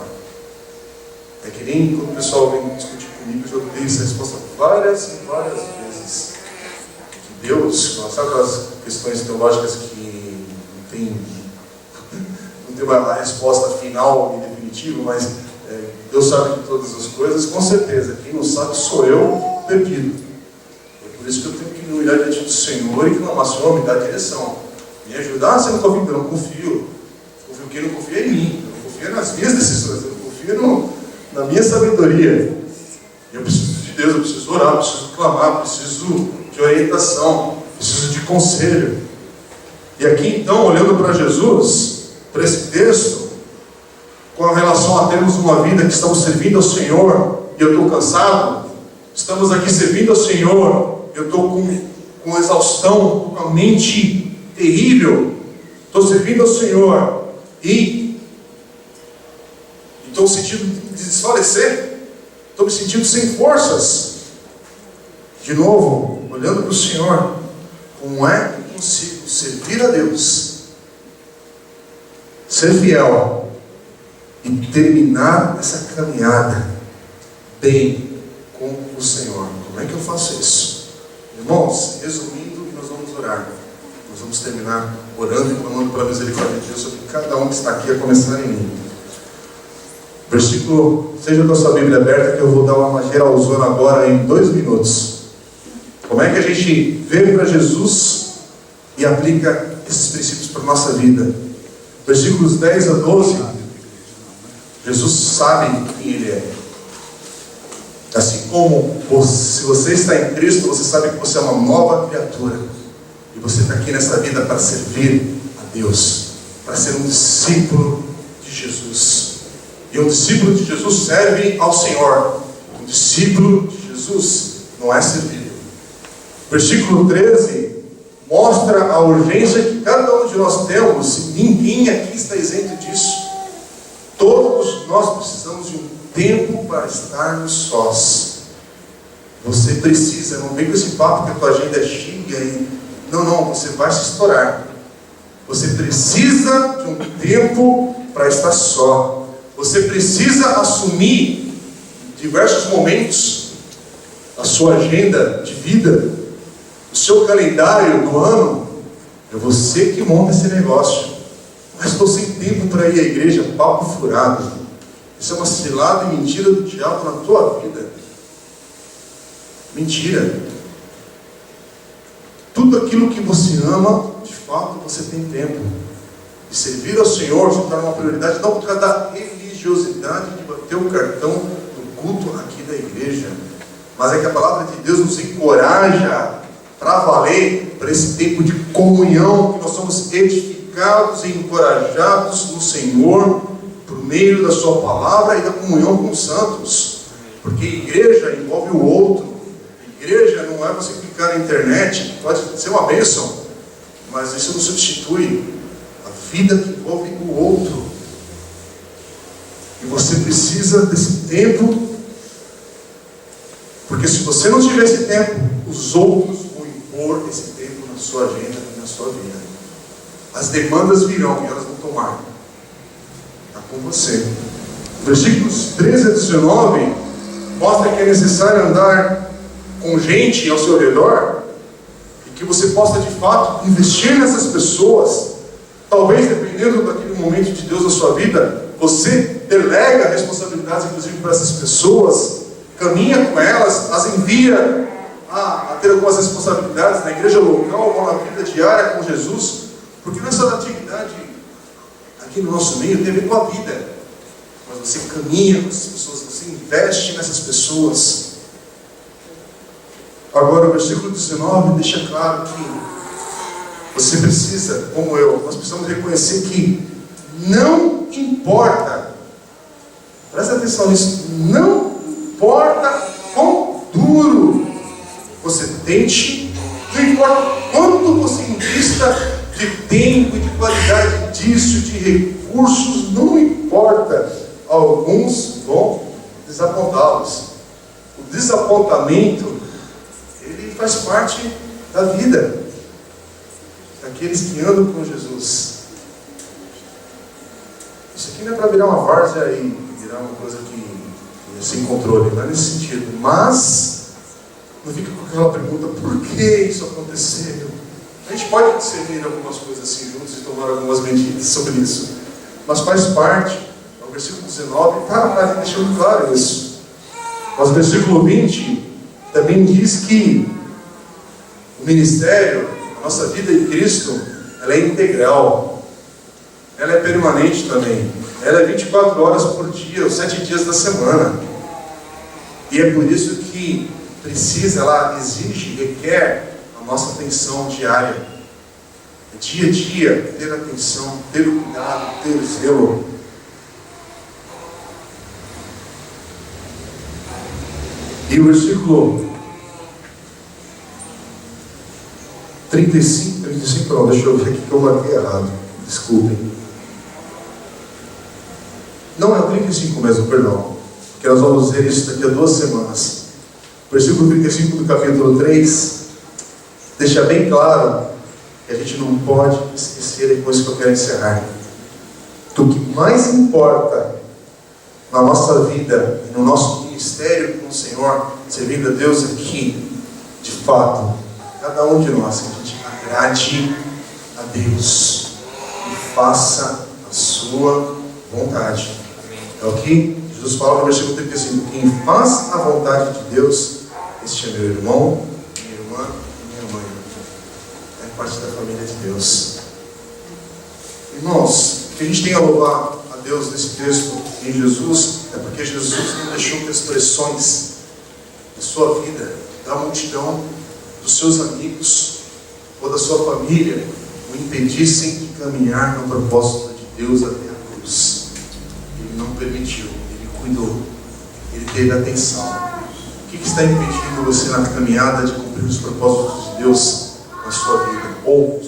É que nem quando o pessoal vem discutir comigo, eu já dei essa resposta várias e várias vezes. Que Deus, sabe aquelas questões teológicas que não tem uma resposta final e definitiva, mas Deus sabe de todas as coisas, com certeza. Quem não sabe sou eu, perdido. É por isso que eu tenho que me humilhar diante do Senhor e clamar: Senhor, me dá direção, me ajudar. Você não confia? Eu não confio. Quem não confia em mim, eu não confio nas minhas decisões, eu não confio na minha sabedoria. Eu preciso de Deus, eu preciso orar, eu preciso clamar, eu preciso de orientação, eu preciso de conselho. E aqui então, olhando para Jesus, para esse texto, com relação a termos uma vida que estamos servindo ao Senhor, e eu estou cansado, estamos aqui servindo ao Senhor, eu estou com exaustão, com a mente terrível, estou servindo ao Senhor, e estou sentindo desfalecer, estou me sentindo sem forças. De novo, olhando para o Senhor, como é que eu consigo servir a Deus, ser fiel e terminar essa caminhada bem com o Senhor? Como é que eu faço isso? Irmãos, resumindo, nós vamos orar. Nós vamos terminar orando e clamando pela misericórdia de Deus sobre cada um que está aqui, a começar em mim. Versículo, seja com a sua Bíblia aberta, que eu vou dar uma geralzona agora em 2 minutos. Como é que a gente vê para Jesus e aplica esses princípios para a nossa vida? Versículos 10 a 12, Jesus sabe quem Ele é. Assim como se você está em Cristo, você sabe que você é uma nova criatura. E você está aqui nessa vida para servir a Deus, para ser um discípulo de Jesus. E um discípulo de Jesus serve ao Senhor. Um discípulo de Jesus não é servido. Versículo 13 mostra a urgência que cada um de nós temos, e ninguém aqui está isento disso. Todos nós precisamos de um tempo para estarmos sós. Você precisa, não vem com esse papo que a tua agenda é cheia e não, você vai se estourar. Você precisa de um tempo para estar só. Você precisa assumir em diversos momentos a sua agenda de vida, o seu calendário do ano. É você que monta esse negócio. Mas estou sem tempo para ir à igreja, papo furado. Isso é uma cilada e mentira do diabo na tua vida. Mentira. Tudo aquilo que você ama, de fato você tem tempo. E servir ao Senhor se torna uma prioridade, não por causa da religiosidade de bater o cartão do culto aqui da igreja, mas é que a palavra de Deus nos encoraja para valer, para esse tempo de comunhão, que nós somos edificados e encorajados no Senhor, por meio da sua palavra e da comunhão com os santos. Porque igreja envolve o outro. Igreja não é você clicar na internet, que pode ser uma bênção, mas isso não substitui a vida que envolve o outro. E você precisa desse tempo, porque se você não tiver esse tempo, os outros vão impor esse tempo na sua agenda e na sua vida. As demandas virão e elas vão tomar. Está com você. Versículos 13 a 19 mostra que é necessário andar com gente ao seu redor e que você possa de fato investir nessas pessoas. Talvez, dependendo daquele momento de Deus na sua vida, você delega responsabilidades inclusive para essas pessoas, caminha com elas, as envia a ter algumas responsabilidades na igreja local ou na vida diária com Jesus, porque nossa atividade aqui no nosso meio tem a ver com a vida, mas você caminha com essas pessoas, você investe nessas pessoas. Agora o versículo 19 deixa claro que você precisa, como eu, nós precisamos reconhecer que não importa, presta atenção nisso, não importa quão duro você tente, não importa quanto você invista de tempo e de qualidade disso, de recursos, não importa, alguns vão desapontá-los. O desapontamento, ele faz parte da vida daqueles que andam com Jesus. Isso aqui não é para virar uma várzea e virar uma coisa que sem controle, não é nesse sentido. Mas não fica com aquela pergunta: por que isso aconteceu? A gente pode discernir algumas coisas assim juntos e tomar algumas medidas sobre isso, mas faz parte. O versículo 19 está deixando claro isso. Mas o versículo 20 também diz que o ministério, a nossa vida em Cristo, ela é integral, ela é permanente também, ela é 24 horas por dia, os 7 dias da semana, e é por isso que precisa, ela exige, requer a nossa atenção diária, dia a dia, ter atenção, ter cuidado, ter zelo. E o versículo 35 não, deixa eu ver aqui que eu marquei errado, desculpem. Não é o 35 mesmo, perdão, porque nós vamos ver isso daqui a 2 semanas. O versículo 35 do capítulo 3 deixa bem claro que a gente não pode esquecer, e com isso que eu quero encerrar, que o que mais importa na nossa vida e no nosso ministério com o Senhor, servindo a Deus aqui, de fato, cada um de nós, que a gente agrade a Deus e faça a sua vontade. É o que Jesus fala no versículo 35: quem faz a vontade de Deus, este é meu irmão, minha irmã e minha mãe, é parte da família de Deus. Irmãos, que a gente tenha a louvar a Deus nesse texto em Jesus, é porque Jesus não deixou que expressões da sua vida, da multidão, dos seus amigos ou da sua família o impedissem de caminhar no propósito de Deus até a cruz. Ele não permitiu, ele cuidou, ele teve atenção. O que está impedindo você na caminhada de cumprir os propósitos de Deus na sua vida? Ou